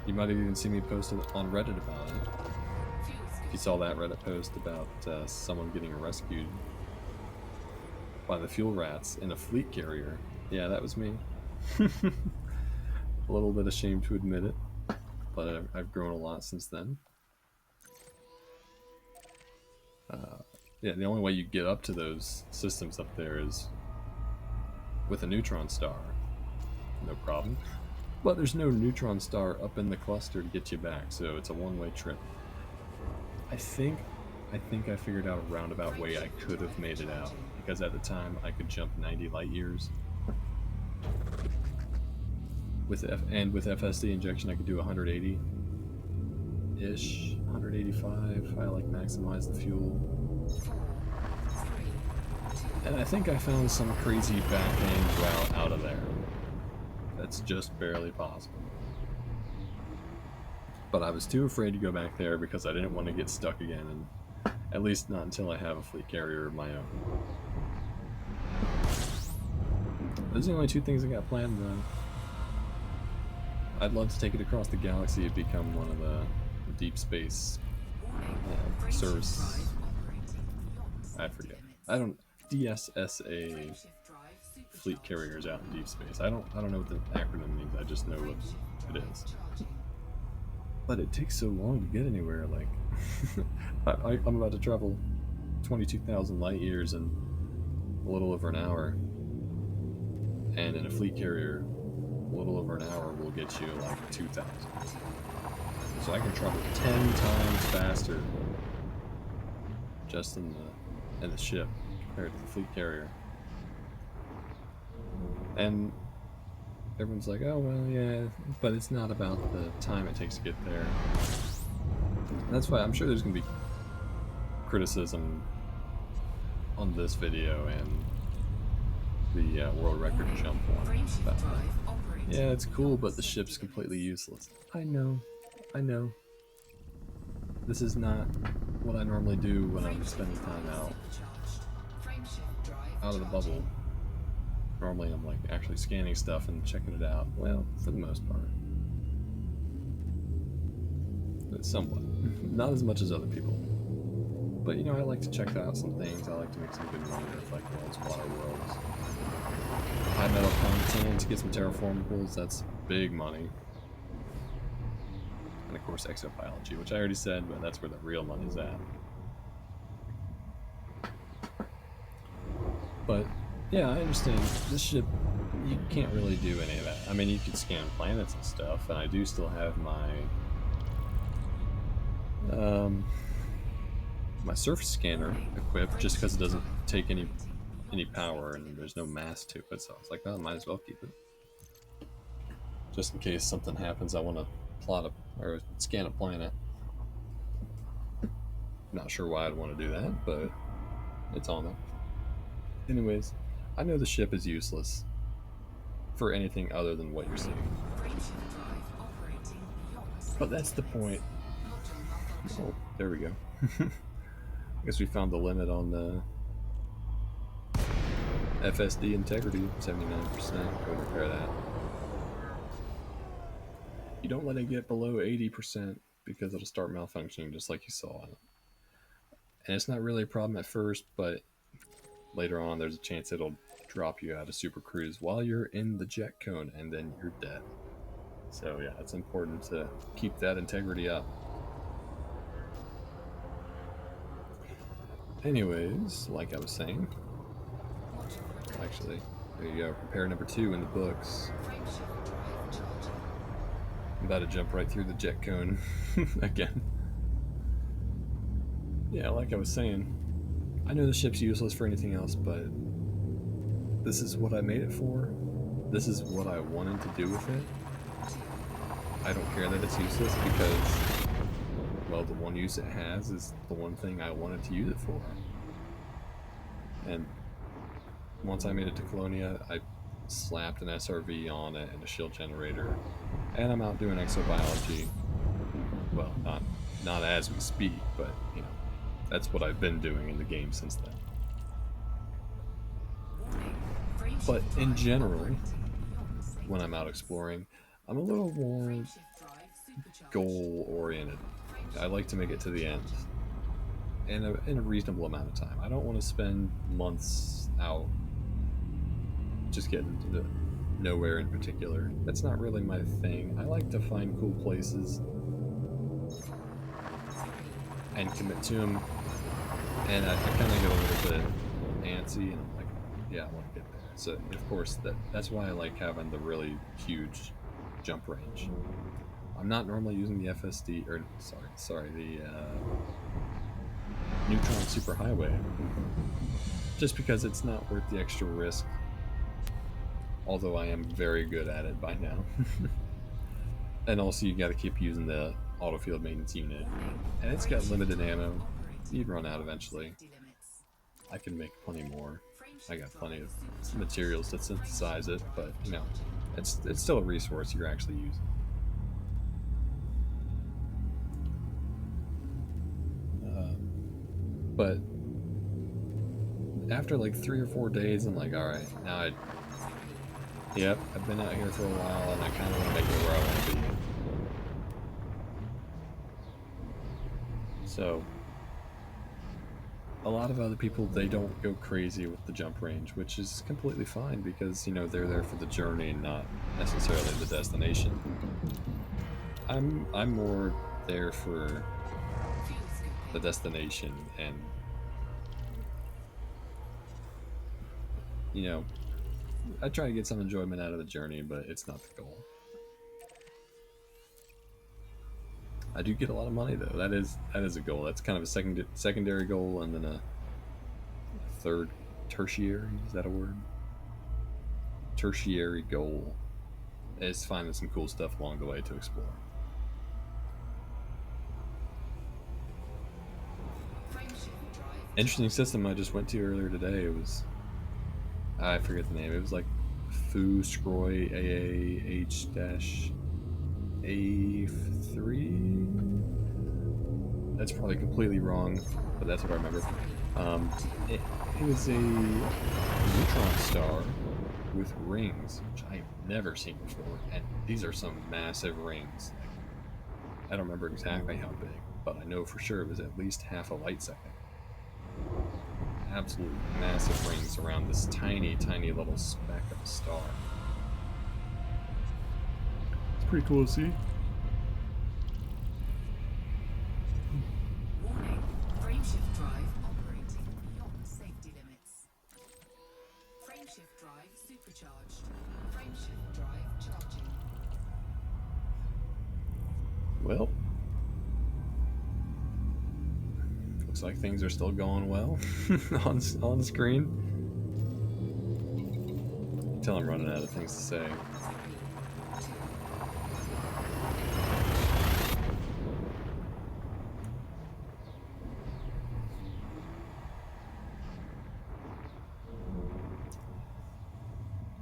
You might have even seen me post on Reddit about it. If you saw that Reddit post about someone getting rescued by the fuel rats in a fleet carrier, yeah, that was me. A little bit ashamed to admit it, but I've grown a lot since then. Yeah, the only way you get up to those systems up there is with a neutron star. No problem. But there's no neutron star up in the cluster to get you back, so it's a one-way trip. I think I figured out a roundabout way I could have made it out, because at the time I could jump 90 light years. With FSD injection I could do 180-ish, 185. I like maximize the fuel. And I think I found some crazy backhand route out of there. That's just barely possible. But I was too afraid to go back there because I didn't want to get stuck again, and at least not until I have a fleet carrier of my own. Those are the only two things I got planned though. I'd love to take it across the galaxy and become one of the deep space service. I forget. I don't DSSA fleet carriers out in deep space. I don't know what the acronym means. I just know what it is. But it takes so long to get anywhere. Like I'm about to travel 22,000 light years in a little over an hour, and in a fleet carrier, a little over an hour will get you like 2,000. So I can travel 10 times faster just in the ship compared to the fleet carrier. And everyone's like, oh well, yeah, but it's not about the time it takes to get there. And that's why I'm sure there's gonna be criticism on this video and the world record jump one. Yeah, it's cool, but the ship's completely useless. I know. This is not what I normally do when I'm spending time out of the bubble. Normally I'm like actually scanning stuff and checking it out. Well, for the most part. somewhat. Not as much as other people. But, you know, I like to check out some things. I like to make some good money with, like, worlds, water worlds. High metal content to get some terraformables, that's big money. And, of course, exobiology, which I already said, but that's where the real money's at. But, yeah, I understand. This ship, you can't really do any of that. I mean, you could scan planets and stuff, and I do still have my my surface scanner equipped just because it doesn't take any power and there's no mass to it. So I was like, oh, I might as well keep it. Just in case something happens, I want to plot or scan a planet. Not sure why I'd want to do that, but it's on there. Anyways, I know the ship is useless for anything other than what you're seeing. But that's the point. Oh, there we go. I guess we found the limit on the FSD integrity, 79%. Go repair that. You don't let it get below 80% because it'll start malfunctioning just like you saw. And it's not really a problem at first, but later on there's a chance it'll drop you out of super cruise while you're in the jet cone and then you're dead. So yeah, it's important to keep that integrity up. Anyways, like I was saying, actually, there you go, repair number 2 in the books. I'm about to jump right through the jet cone again. Yeah, like I was saying, I know the ship's useless for anything else, but this is what I made it for. This is what I wanted to do with it. I don't care that it's useless because, well, the one use it has is the one thing I wanted to use it for. And once I made it to Colonia, I slapped an SRV on it and a shield generator, and I'm out doing exobiology. Well, not as we speak, but you know, that's what I've been doing in the game since then. But in general, when I'm out exploring, I'm a little more goal-oriented. I like to make it to the end in a reasonable amount of time. I don't want to spend months out just getting to nowhere in particular. That's not really my thing. I like to find cool places and commit to them, and I kind of get a little bit antsy, and I'm like, yeah, I want to get there. So of course that's why I like having the really huge jump range. I'm not normally using the FSD, or sorry, the neutron superhighway, just because it's not worth the extra risk. Although I am very good at it by now. And also you got to keep using the auto field maintenance unit, and it's got limited ammo. You'd run out eventually. I can make plenty more. I got plenty of materials to synthesize it, but you know, it's still a resource you're actually using. But after like 3 or 4 days, I'm like, all right, now yep, I've been out here for a while, and I kind of want to make it where I want to be. So, a lot of other people, they don't go crazy with the jump range, which is completely fine because, you know, they're there for the journey, not necessarily the destination. I'm more there for the destination, and you know, I try to get some enjoyment out of the journey, but it's not the goal. I do get a lot of money though. That is a goal. That's kind of a secondary goal, and then a third tertiary. Is that a word? Tertiary goal is finding some cool stuff along the way to explore. Interesting system I just went to earlier today. It was, I forget the name. It was like Foo Scroy AAH-A3. That's probably completely wrong, but that's what I remember. It was a neutron star with rings, which I've never seen before, and these are some massive rings. I don't remember exactly how big, but I know for sure it was at least half a light second. Absolutely massive rings around this tiny, tiny little speck of a star. It's pretty cool to see. Warning, frameshift drive operating beyond safety limits. Frameshift drive supercharged. Frameshift drive charging. Well, looks like things are still going well on screen. Until I'm running out of things to say.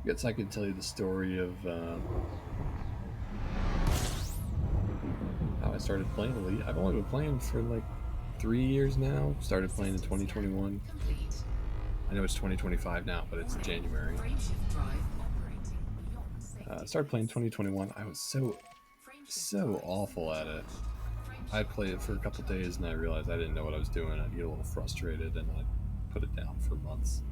Guess I could tell you the story of how I started playing Elite. I've only been playing for like 3 years now. Started playing in 2021. I know it's 2025 now, but it's January. Started playing 2021. I was so awful at it. I played it for a couple days and I realized I didn't know what I was doing. I'd get a little frustrated and I'd put it down for months.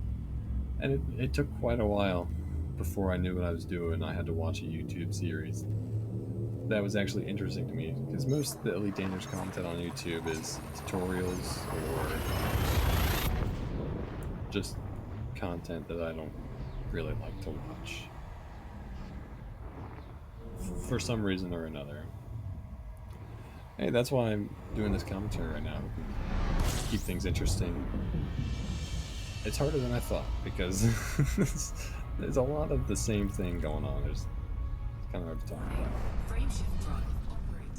And it took quite a while before I knew what I was doing. I had to watch a YouTube series that was actually interesting to me because most of the Elite Dangerous content on YouTube is tutorials or just content that I don't really like to watch for some reason or another. Hey, that's why I'm doing this commentary right now, hoping to keep things interesting. It's harder than I thought because there's a lot of the same thing going on. It's kind of hard to talk about.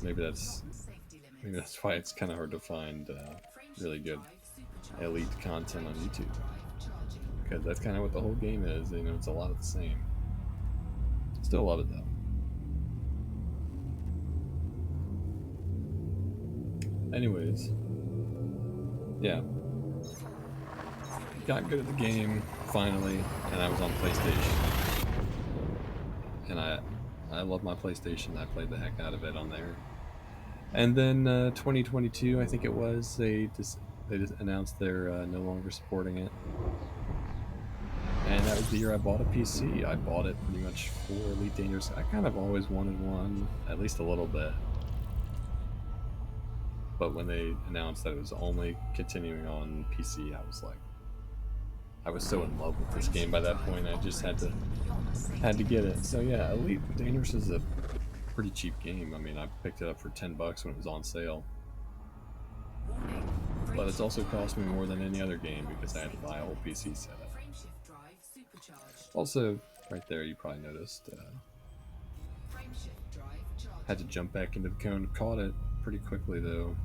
Maybe that's why it's kind of hard to find really good Elite content on YouTube, because that's kind of what the whole game is. You know, it's a lot of the same. Still love it though. Anyways, yeah, got good at the game finally, and I was on PlayStation, and I love my PlayStation. I played the heck out of it on there. And then 2022, I think it was, they just announced they're no longer supporting it. And that was the year I bought a PC. I bought it pretty much for Elite Dangerous. I kind of always wanted one, at least a little bit. But when they announced that it was only continuing on PC, I was so in love with this game by that point. I just had to get it. So yeah, Elite Dangerous is a pretty cheap game. I mean, I picked it up for $10 when it was on sale. But it's also cost me more than any other game because I had to buy a whole PC setup. Also, right there, you probably noticed, had to jump back into the cone. Caught it pretty quickly though.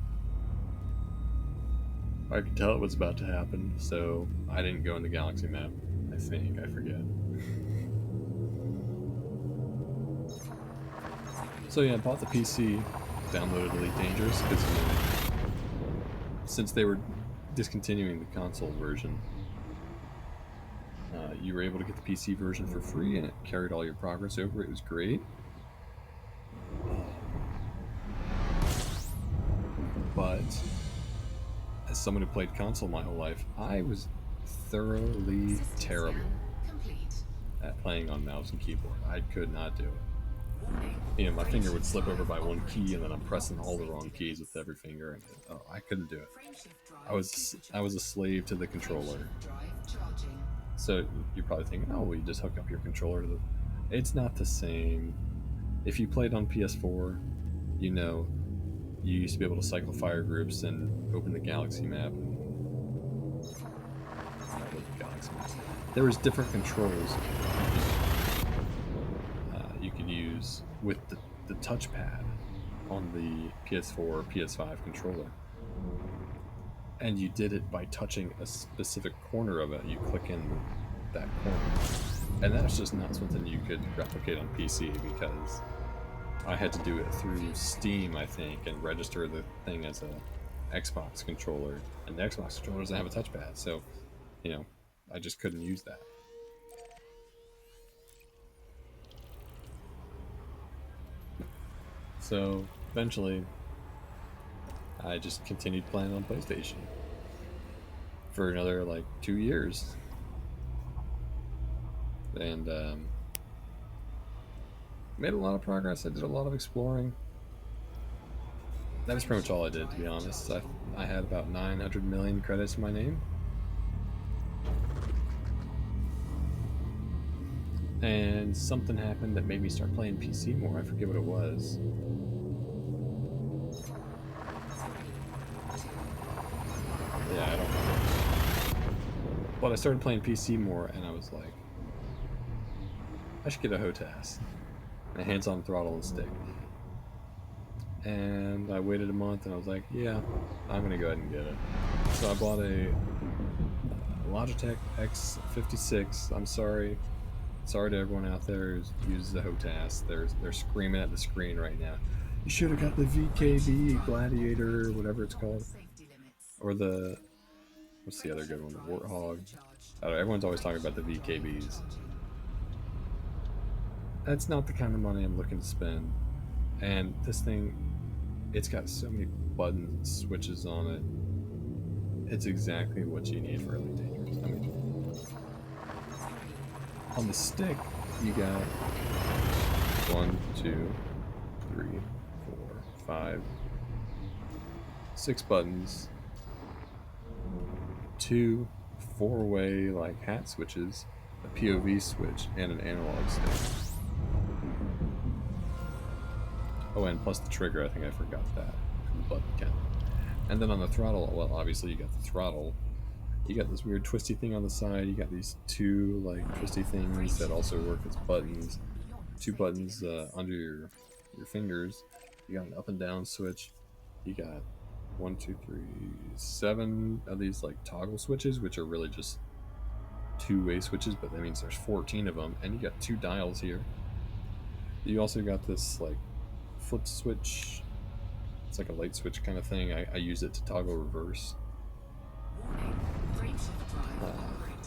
I could tell it was about to happen, so I didn't go in the galaxy map. I think, I forget. So yeah, I bought the PC, downloaded Elite Dangerous, because since they were discontinuing the console version, you were able to get the PC version for free, and it carried all your progress over. It was great. But as someone who played console my whole life, I was thoroughly terrible at playing on mouse and keyboard. I could not do it. You know, my finger would slip over by one key, and then I'm pressing all the wrong keys with every finger, and I couldn't do it. I was a slave to the controller. So you're probably thinking, oh, well, you just hook up your controller to the. It's not the same. If you played on PS4, you know, you used to be able to cycle fire groups and open the galaxy map. There was different controls you could use with the touchpad on the PS4 or PS5 controller. And you did it by touching a specific corner of it. You click in that corner. And that's just not something you could replicate on PC because I had to do it through Steam, I think, and register the thing as a Xbox controller. And the Xbox controller doesn't have a touchpad, so you know, I just couldn't use that. So eventually, I just continued playing on PlayStation for another like 2 years, and made a lot of progress. I did a lot of exploring. That was pretty much all I did, to be honest. I had about 900 million credits to my name, and something happened that made me start playing PC more. I forget what it was. Yeah, I don't remember. But I started playing PC more, and I was like, I should get a HOTAS, a hands-on throttle and stick. And I waited a month, and I was like, yeah, I'm gonna go ahead and get it. So I bought a Logitech X56. I'm sorry to everyone out there who uses the HOTAS. They're screaming at the screen right now. You should have got the VKB Gladiator, whatever it's called, or the what's the other good one? The Warthog. I don't know, everyone's always talking about the VKBs. That's not the kind of money I'm looking to spend. And this thing, it's got so many buttons and switches on it. It's exactly what you need for Elite Dangerous. I mean, on the stick, you got 1, 2, 3, 4, 5, 6 buttons, 2 4-way like hat switches, a POV switch, and an analog stick. Oh, and plus the trigger, I think I forgot that. The button count. And then on the throttle, well, obviously you got the throttle. You got this weird twisty thing on the side. You got these 2 like twisty things that also work as buttons. 2 buttons under your fingers. You got an up and down switch. You got 1, 2, 3, 7 of these like toggle switches, which are really just 2-way switches, but that means there's 14 of them. And you got 2 dials here. You also got this like flip switch. It's like a light switch kind of thing. I use it to toggle reverse.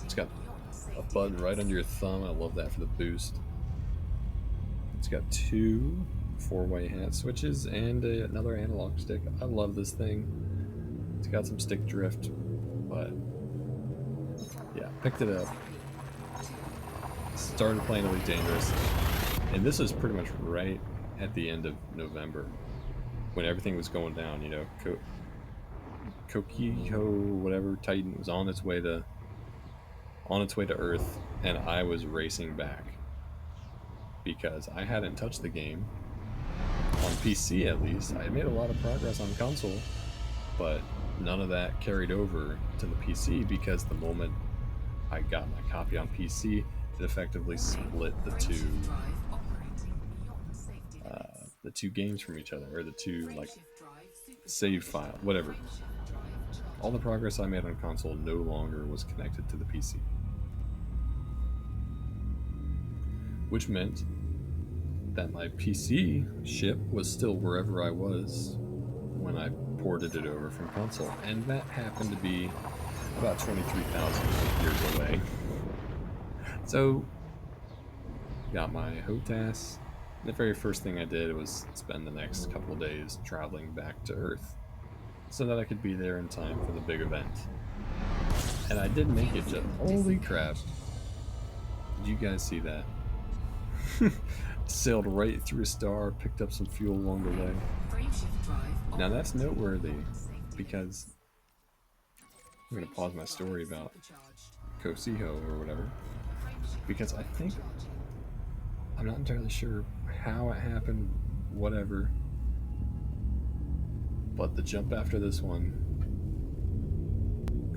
It's got a button right under your thumb. I love that for the boost. It's got 2 4-way hat switches and another analog stick. I love this thing. It's got some stick drift, but yeah, picked it up. Started playing Elite Dangerous, and this was pretty much right at the end of November when everything was going down. You know, Cocijo, whatever Titan was on its way to Earth, and I was racing back because I hadn't touched the game on PC. At least I made a lot of progress on console, but none of that carried over to the PC because the moment I got my copy on PC, it effectively split the two games from each other, or the 2 like save file, whatever. All the progress I made on console no longer was connected to the PC, which meant that my PC ship was still wherever I was when I ported it over from console, and that happened to be about 23,000 years away. So, got my HOTAS. The very first thing I did was spend the next couple of days traveling back to Earth so that I could be there in time for the big event. And I did make it just. Holy crap. Did you guys see that? Sailed right through a star, picked up some fuel along the way. Now that's noteworthy because I'm going to pause my story about Cocijo or whatever, because I think, I'm not entirely sure how it happened, whatever, but the jump after this one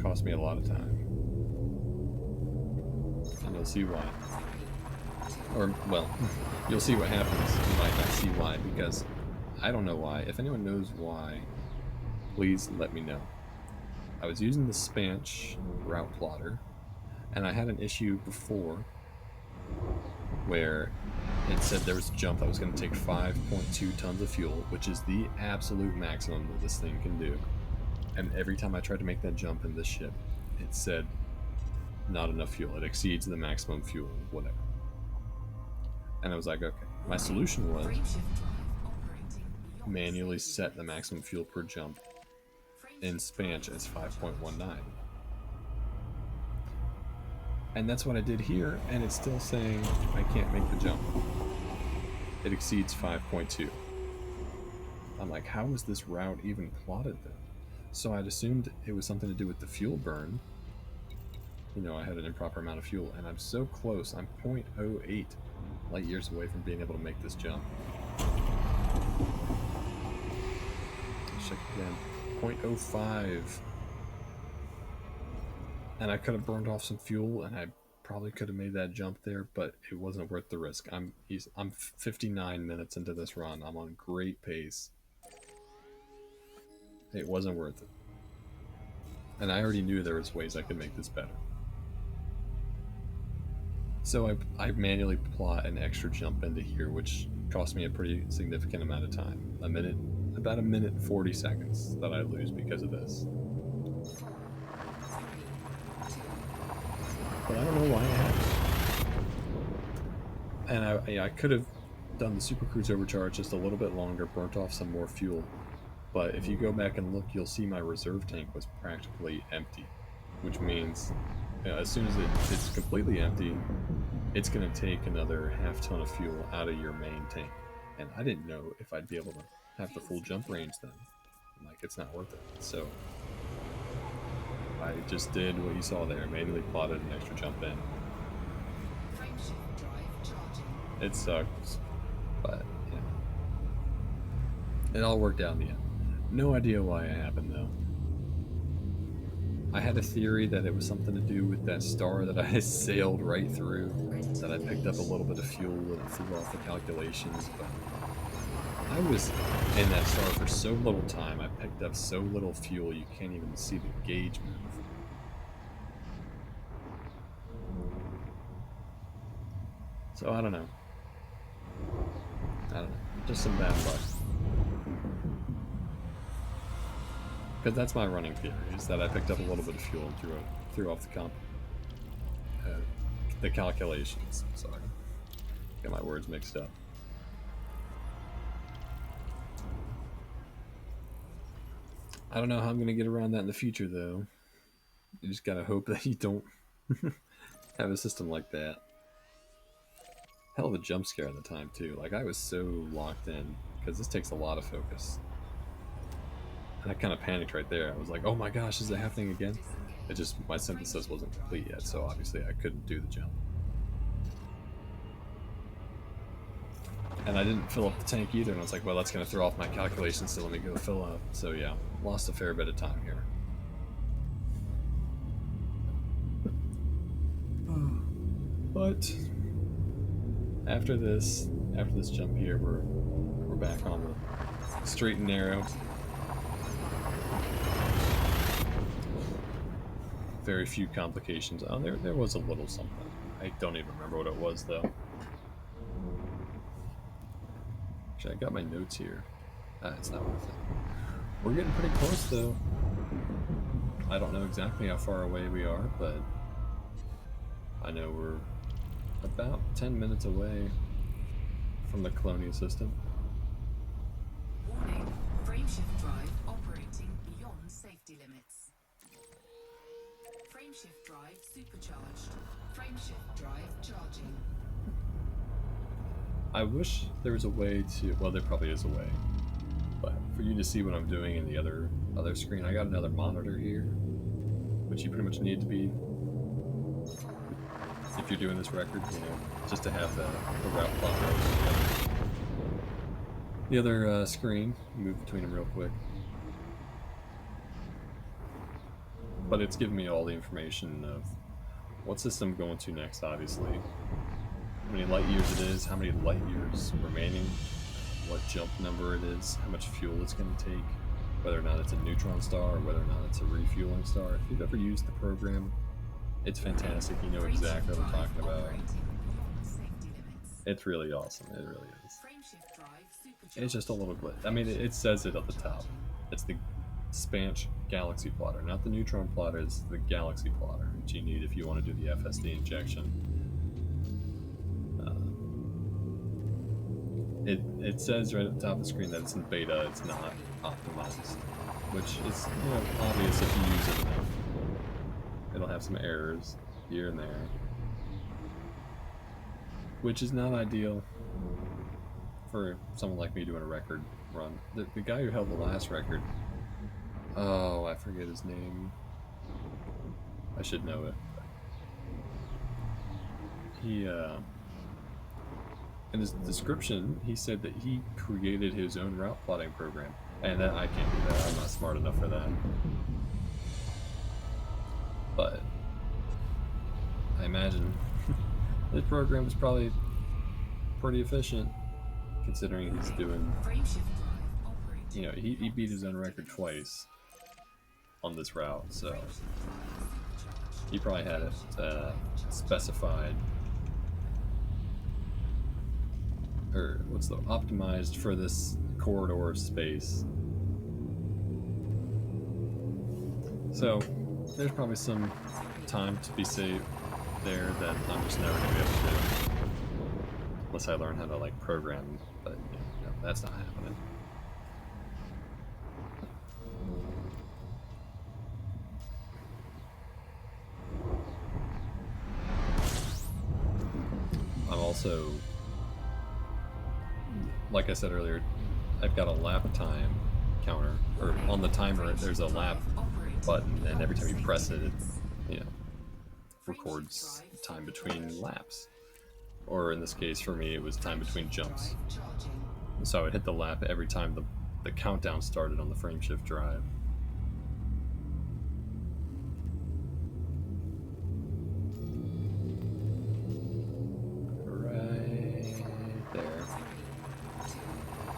cost me a lot of time, and you'll see why. Or, well, you'll see what happens. You might not see why, because I don't know why. If anyone knows why, please let me know. I was using the Spanch route plotter, and I had an issue before where it said there was a jump that was going to take 5.2 tons of fuel, which is the absolute maximum that this thing can do. And every time I tried to make that jump in this ship, it said not enough fuel. It exceeds the maximum fuel, whatever. And I was like, okay. My solution was manually set the maximum fuel per jump In Spanch, it's 5.19. And that's what I did here, and it's still saying I can't make the jump. It exceeds 5.2. I'm like, how was this route even plotted then? So I'd assumed it was something to do with the fuel burn. You know, I had an improper amount of fuel, and I'm so close. I'm 0.08 light years away from being able to make this jump. Let's check again. 0.05. And I could have burned off some fuel, and I probably could have made that jump there, but it wasn't worth the risk. I'm 59 minutes into this run. I'm on great pace. It wasn't worth it. And I already knew there was ways I could make this better. So I manually plot an extra jump into here, which cost me a pretty significant amount of time. About a minute and 40 seconds that I lose because of this. But I don't know why I haven't. And I could have done the Super Cruise overcharge just a little bit longer, burnt off some more fuel. But if you go back and look, you'll see my reserve tank was practically empty, which means as soon as it's completely empty, it's going to take another half ton of fuel out of your main tank. And I didn't know if I'd be able to have the full jump range then. I'm like, it's not worth it. So I just did what you saw there, manually plotted an extra jump in. It sucks, but yeah. It all worked out in the end. No idea why it happened though. I had a theory that it was something to do with that star that I sailed right through, that I picked up a little bit of fuel and it threw off the calculations, but I was in that star for so little time, I picked up so little fuel you can't even see the gauge move. So I don't know. Just some bad luck. Because that's my running theory, is that I picked up a little bit of fuel and threw off the calculations. Sorry. Got my words mixed up. I don't know how I'm going to get around that in the future, though. You just gotta hope that you don't have a system like that. Hell of a jump scare at the time, too. Like, I was so locked in, because this takes a lot of focus. And I kind of panicked right there. I was like, oh my gosh, is it happening again? It just, my synthesis wasn't complete yet, so obviously I couldn't do the jump. And I didn't fill up the tank either, and I was like, well, that's going to throw off my calculations, so let me go fill up. So yeah, lost a fair bit of time here. But after this jump here, we're back on the straight and narrow. Very few complications. Oh, there was a little something. I don't even remember what it was, though. Actually, I got my notes here. It's not worth it. We're getting pretty close, though. I don't know exactly how far away we are, but I know we're about 10 minutes away from the Colonia system. Warning, frameshift drive operating beyond safety limits. Frameshift drive supercharged. Frameshift drive charging. I wish there was a way to, well, there probably is a way, but for you to see what I'm doing in the other screen, I got another monitor here, which you pretty much need to be, if you're doing this record, you know, just to have the route plot rows. The other screen, move between them real quick. But it's giving me all the information of what system I'm going to next, obviously. How many light years it is, how many light years remaining, what jump number it is, how much fuel it's going to take, whether or not it's a neutron star or whether or not it's a refueling star. If you've ever used the program, it's fantastic. You know exactly what I'm talking about. It's really awesome. It really is. It's just a little glitch. I mean, it says it at the top. It's the Spanch galaxy plotter, not the neutron plotter. It's the galaxy plotter, which you need if you want to do the FSD injection. It says right at the top of the screen that it's in beta. It's not optimized. which is, you know, obvious if you use it enough. It'll have some errors here and there, which is not ideal for someone like me doing a record run. The guy who held the last record, oh, I forget his name. I should know it. He, in his description, he said that he created his own route plotting program. And that I can't do that. I'm not smart enough for that. But I imagine this program is probably pretty efficient, considering he's doing, you know, he beat his own record twice on this route, so he probably had it specified, or what's the optimized for this corridor space. So there's probably some time to be saved there that I'm just never gonna be able to do unless I learn how to like program. But you know, no, that's not happening. I'm also, like I said earlier, I've got a lap time counter, or on the timer there's a lap button, and every time you press it, it, you know, records time between laps. Or in this case for me, it was time between jumps. So I would hit the lap every time the countdown started on the frame shift drive.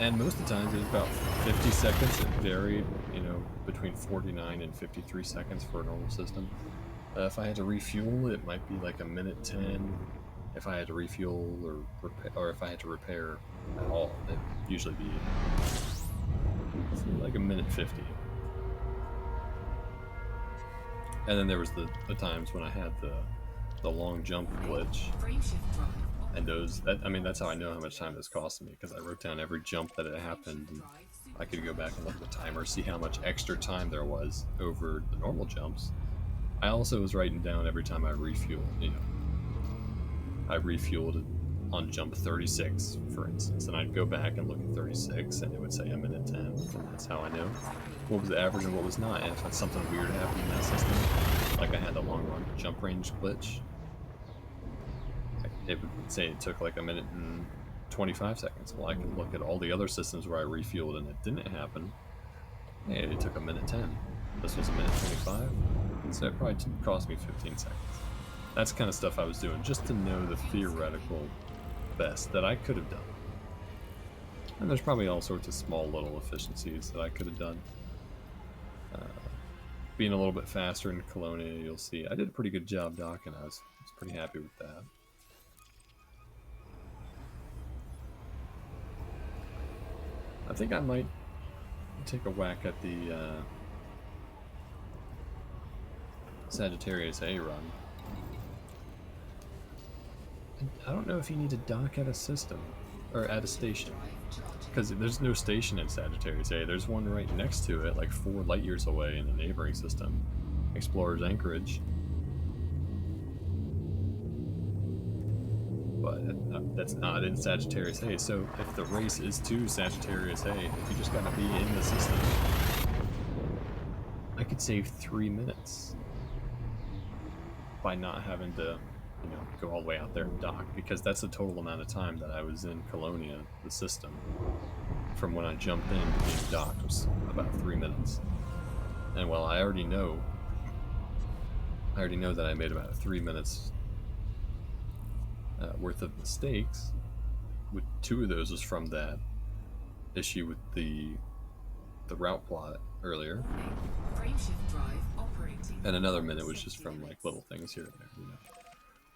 And most of the times it was about 50 seconds. It varied, you know, between 49 and 53 seconds for a normal system. If I had to refuel, it might be like a minute 10. If I had to refuel or if I had to repair at all, it'd usually be like a minute 50. And then there was the times when I had the long jump glitch. And that's how I know how much time this cost me, because I wrote down every jump that had happened, and I could go back and look at the timer, see how much extra time there was over the normal jumps. I also was writing down every time I refueled, you know. I refueled on jump 36, for instance, and I'd go back and look at 36, and it would say a minute 10, and that's how I know what was the average and what was not. And if something weird happened in that system, like I had the long run jump range glitch, it would say it took like a minute and 25 seconds. Well, I can look at all the other systems where I refueled and it didn't happen. Hey, it took a minute 10. This was a minute 25. So it probably cost me 15 seconds. That's the kind of stuff I was doing just to know the theoretical best that I could have done. And there's probably all sorts of small little efficiencies that I could have done. Being a little bit faster in Colonia, you'll see. I did a pretty good job docking. I was pretty happy with that. I think I might take a whack at the Sagittarius A run. I don't know if you need to dock at a system, or at a station, because there's no station in Sagittarius A. There's one right next to it, like 4 light years away in a neighboring system, Explorer's Anchorage. But that's not in Sagittarius A. So if the race is to Sagittarius A, if you just gotta be in the system, I could save 3 minutes by not having to, you know, go all the way out there and dock, because that's the total amount of time that I was in Colonia, the system, from when I jumped in to being docked was about 3 minutes. And while I already know that I made about 3 minutes worth of mistakes, with 2 of those was from that issue with the route plot earlier, and another minute was just from like little things here and there, you know.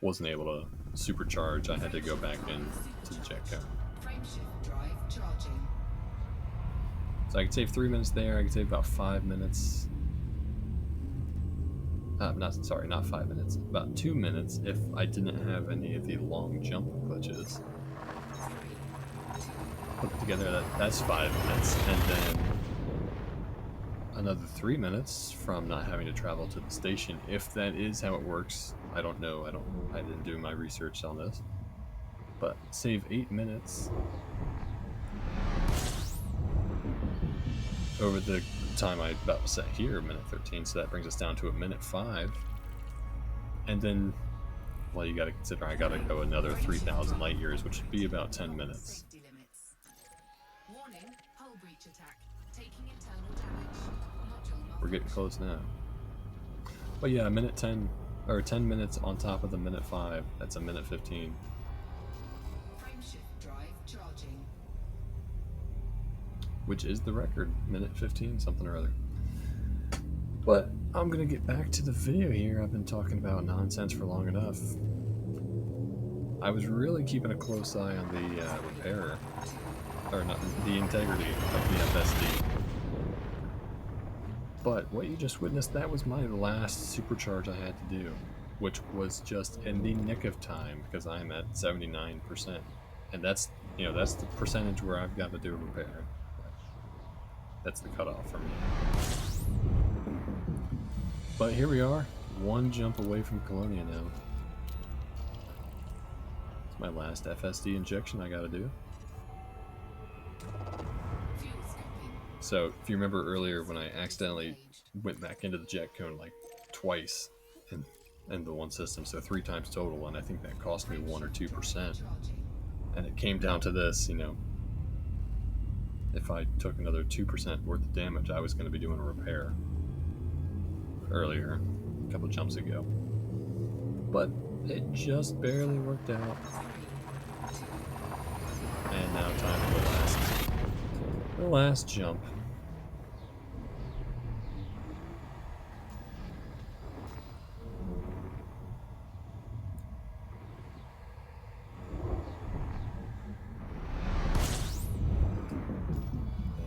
Wasn't able to supercharge, I had to go back in to the jet cone. So I could save 3 minutes there. I could save about 5 minutes. Not 5 minutes. About 2 minutes if I didn't have any of the long jump glitches. Put it together, that's 5 minutes, and then another 3 minutes from not having to travel to the station, if that is how it works. I don't know. I didn't do my research on this. But save 8 minutes over the time I about set here, a minute 13, so that brings us down to a minute 5. And then, well, you got to consider I got to go another 3,000 light years, which would be about 10 minutes. Warning, hull breach attack. Taking internal damage. Module We're getting close now. But yeah, a minute 10, or 10 minutes on top of the minute 5. That's a minute 15. Frameshift drive charging. Which is the record, minute 15, something or other. But I'm gonna get back to the video here. I've been talking about nonsense for long enough. I was really keeping a close eye on the repair, or not, the integrity of the FSD. But what you just witnessed, that was my last supercharge I had to do, which was just in the nick of time because I'm at 79%, and that's that's the percentage where I've got to do a repair. That's the cutoff for me. But here we are, one jump away from Colonia now. It's my last FSD injection I gotta do. So, if you remember earlier when I accidentally went back into the jet cone like twice in the one system, so 3 times total, and I think that cost me 1 or 2%. And it came down to this, if I took another 2% worth of damage, I was going to be doing a repair earlier, a couple jumps ago. But it just barely worked out. And now time for the last jump.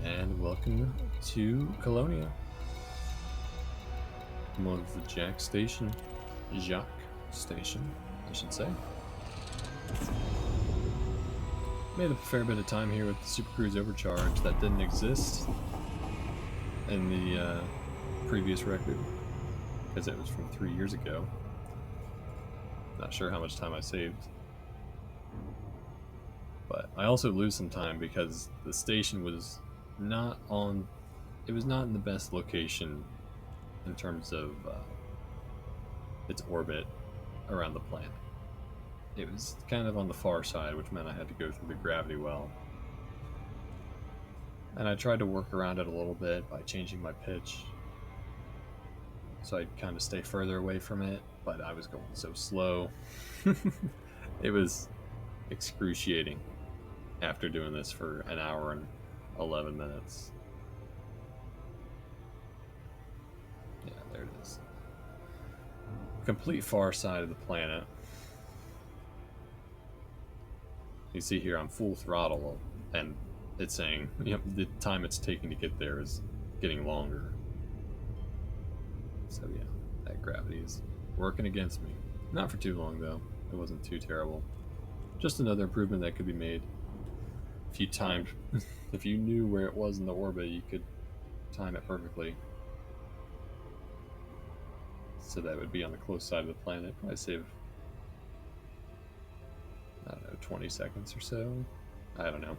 And welcome to Colonia. I'm on the Jaques station. Jaques station, I should say. Made a fair bit of time here with the Super Cruise Overcharge that didn't exist in the previous record because it was from 3 years ago. Not sure how much time I saved. But I also lose some time because the station was not on, it was not in the best location in terms of its orbit around the planet. It was kind of on the far side, which meant I had to go through the gravity well. And I tried to work around it a little bit by changing my pitch, so I'd kind of stay further away from it, but I was going so slow. It was excruciating after doing this for an hour and 11 minutes. Yeah, there it is. Complete far side of the planet. You see here I'm full throttle, and it's saying the time it's taking to get there is getting longer. So yeah, that gravity is working against me. Not for too long though. It wasn't too terrible. Just another improvement that could be made. If you timed, if you knew where it was in the orbit, you could time it perfectly. So that would be on the close side of the planet. Probably save, I don't know, 20 seconds or so. I don't know.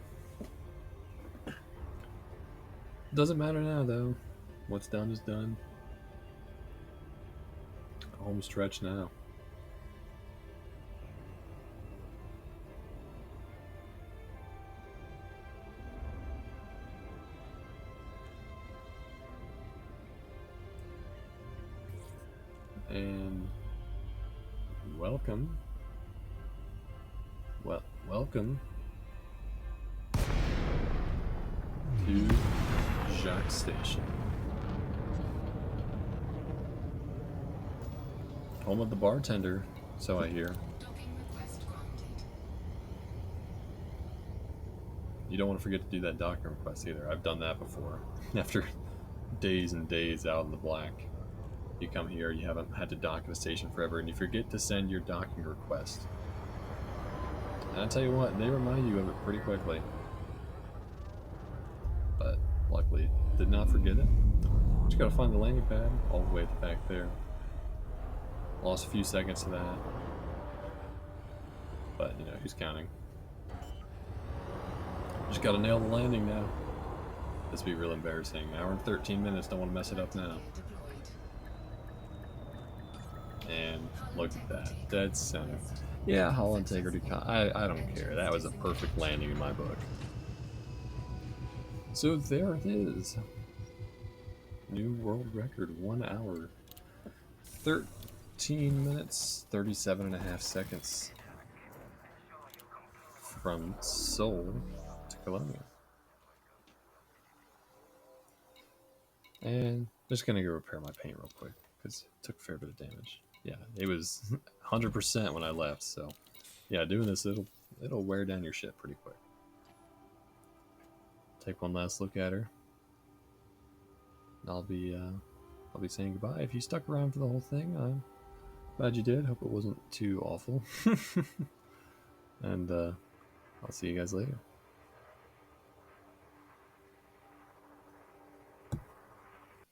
Doesn't matter now though. What's done is done. Home stretch now. And welcome to Jaques Station, home of the bartender, so I hear. You don't want to forget to do that docking request either. I've done that before. After days and days out in the black, you come here, you haven't had to dock at a station forever, and you forget to send your docking request. And I tell you what, they remind you of it pretty quickly. But luckily, did not forget it. Which Just gotta find the landing pad all the way at the back there. Lost a few seconds to that. But, you know, who's counting? Just gotta nail the landing now. This would be real embarrassing. Hour and 13 minutes, don't want to mess it up now. And look at that. Dead center. Yeah, hull integrity. I don't care. That was a perfect landing in my book. So there it is. New world record. 1 hour, 13 minutes, 37.5 seconds. From Seoul to Colonia. And I'm just going to go repair my paint real quick because it took a fair bit of damage. Yeah, it was 100% when I left, so yeah, doing this, it'll wear down your ship pretty quick. Take one last look at her. I'll be saying goodbye. If you stuck around for the whole thing, I'm glad you did. Hope it wasn't too awful. And I'll see you guys later.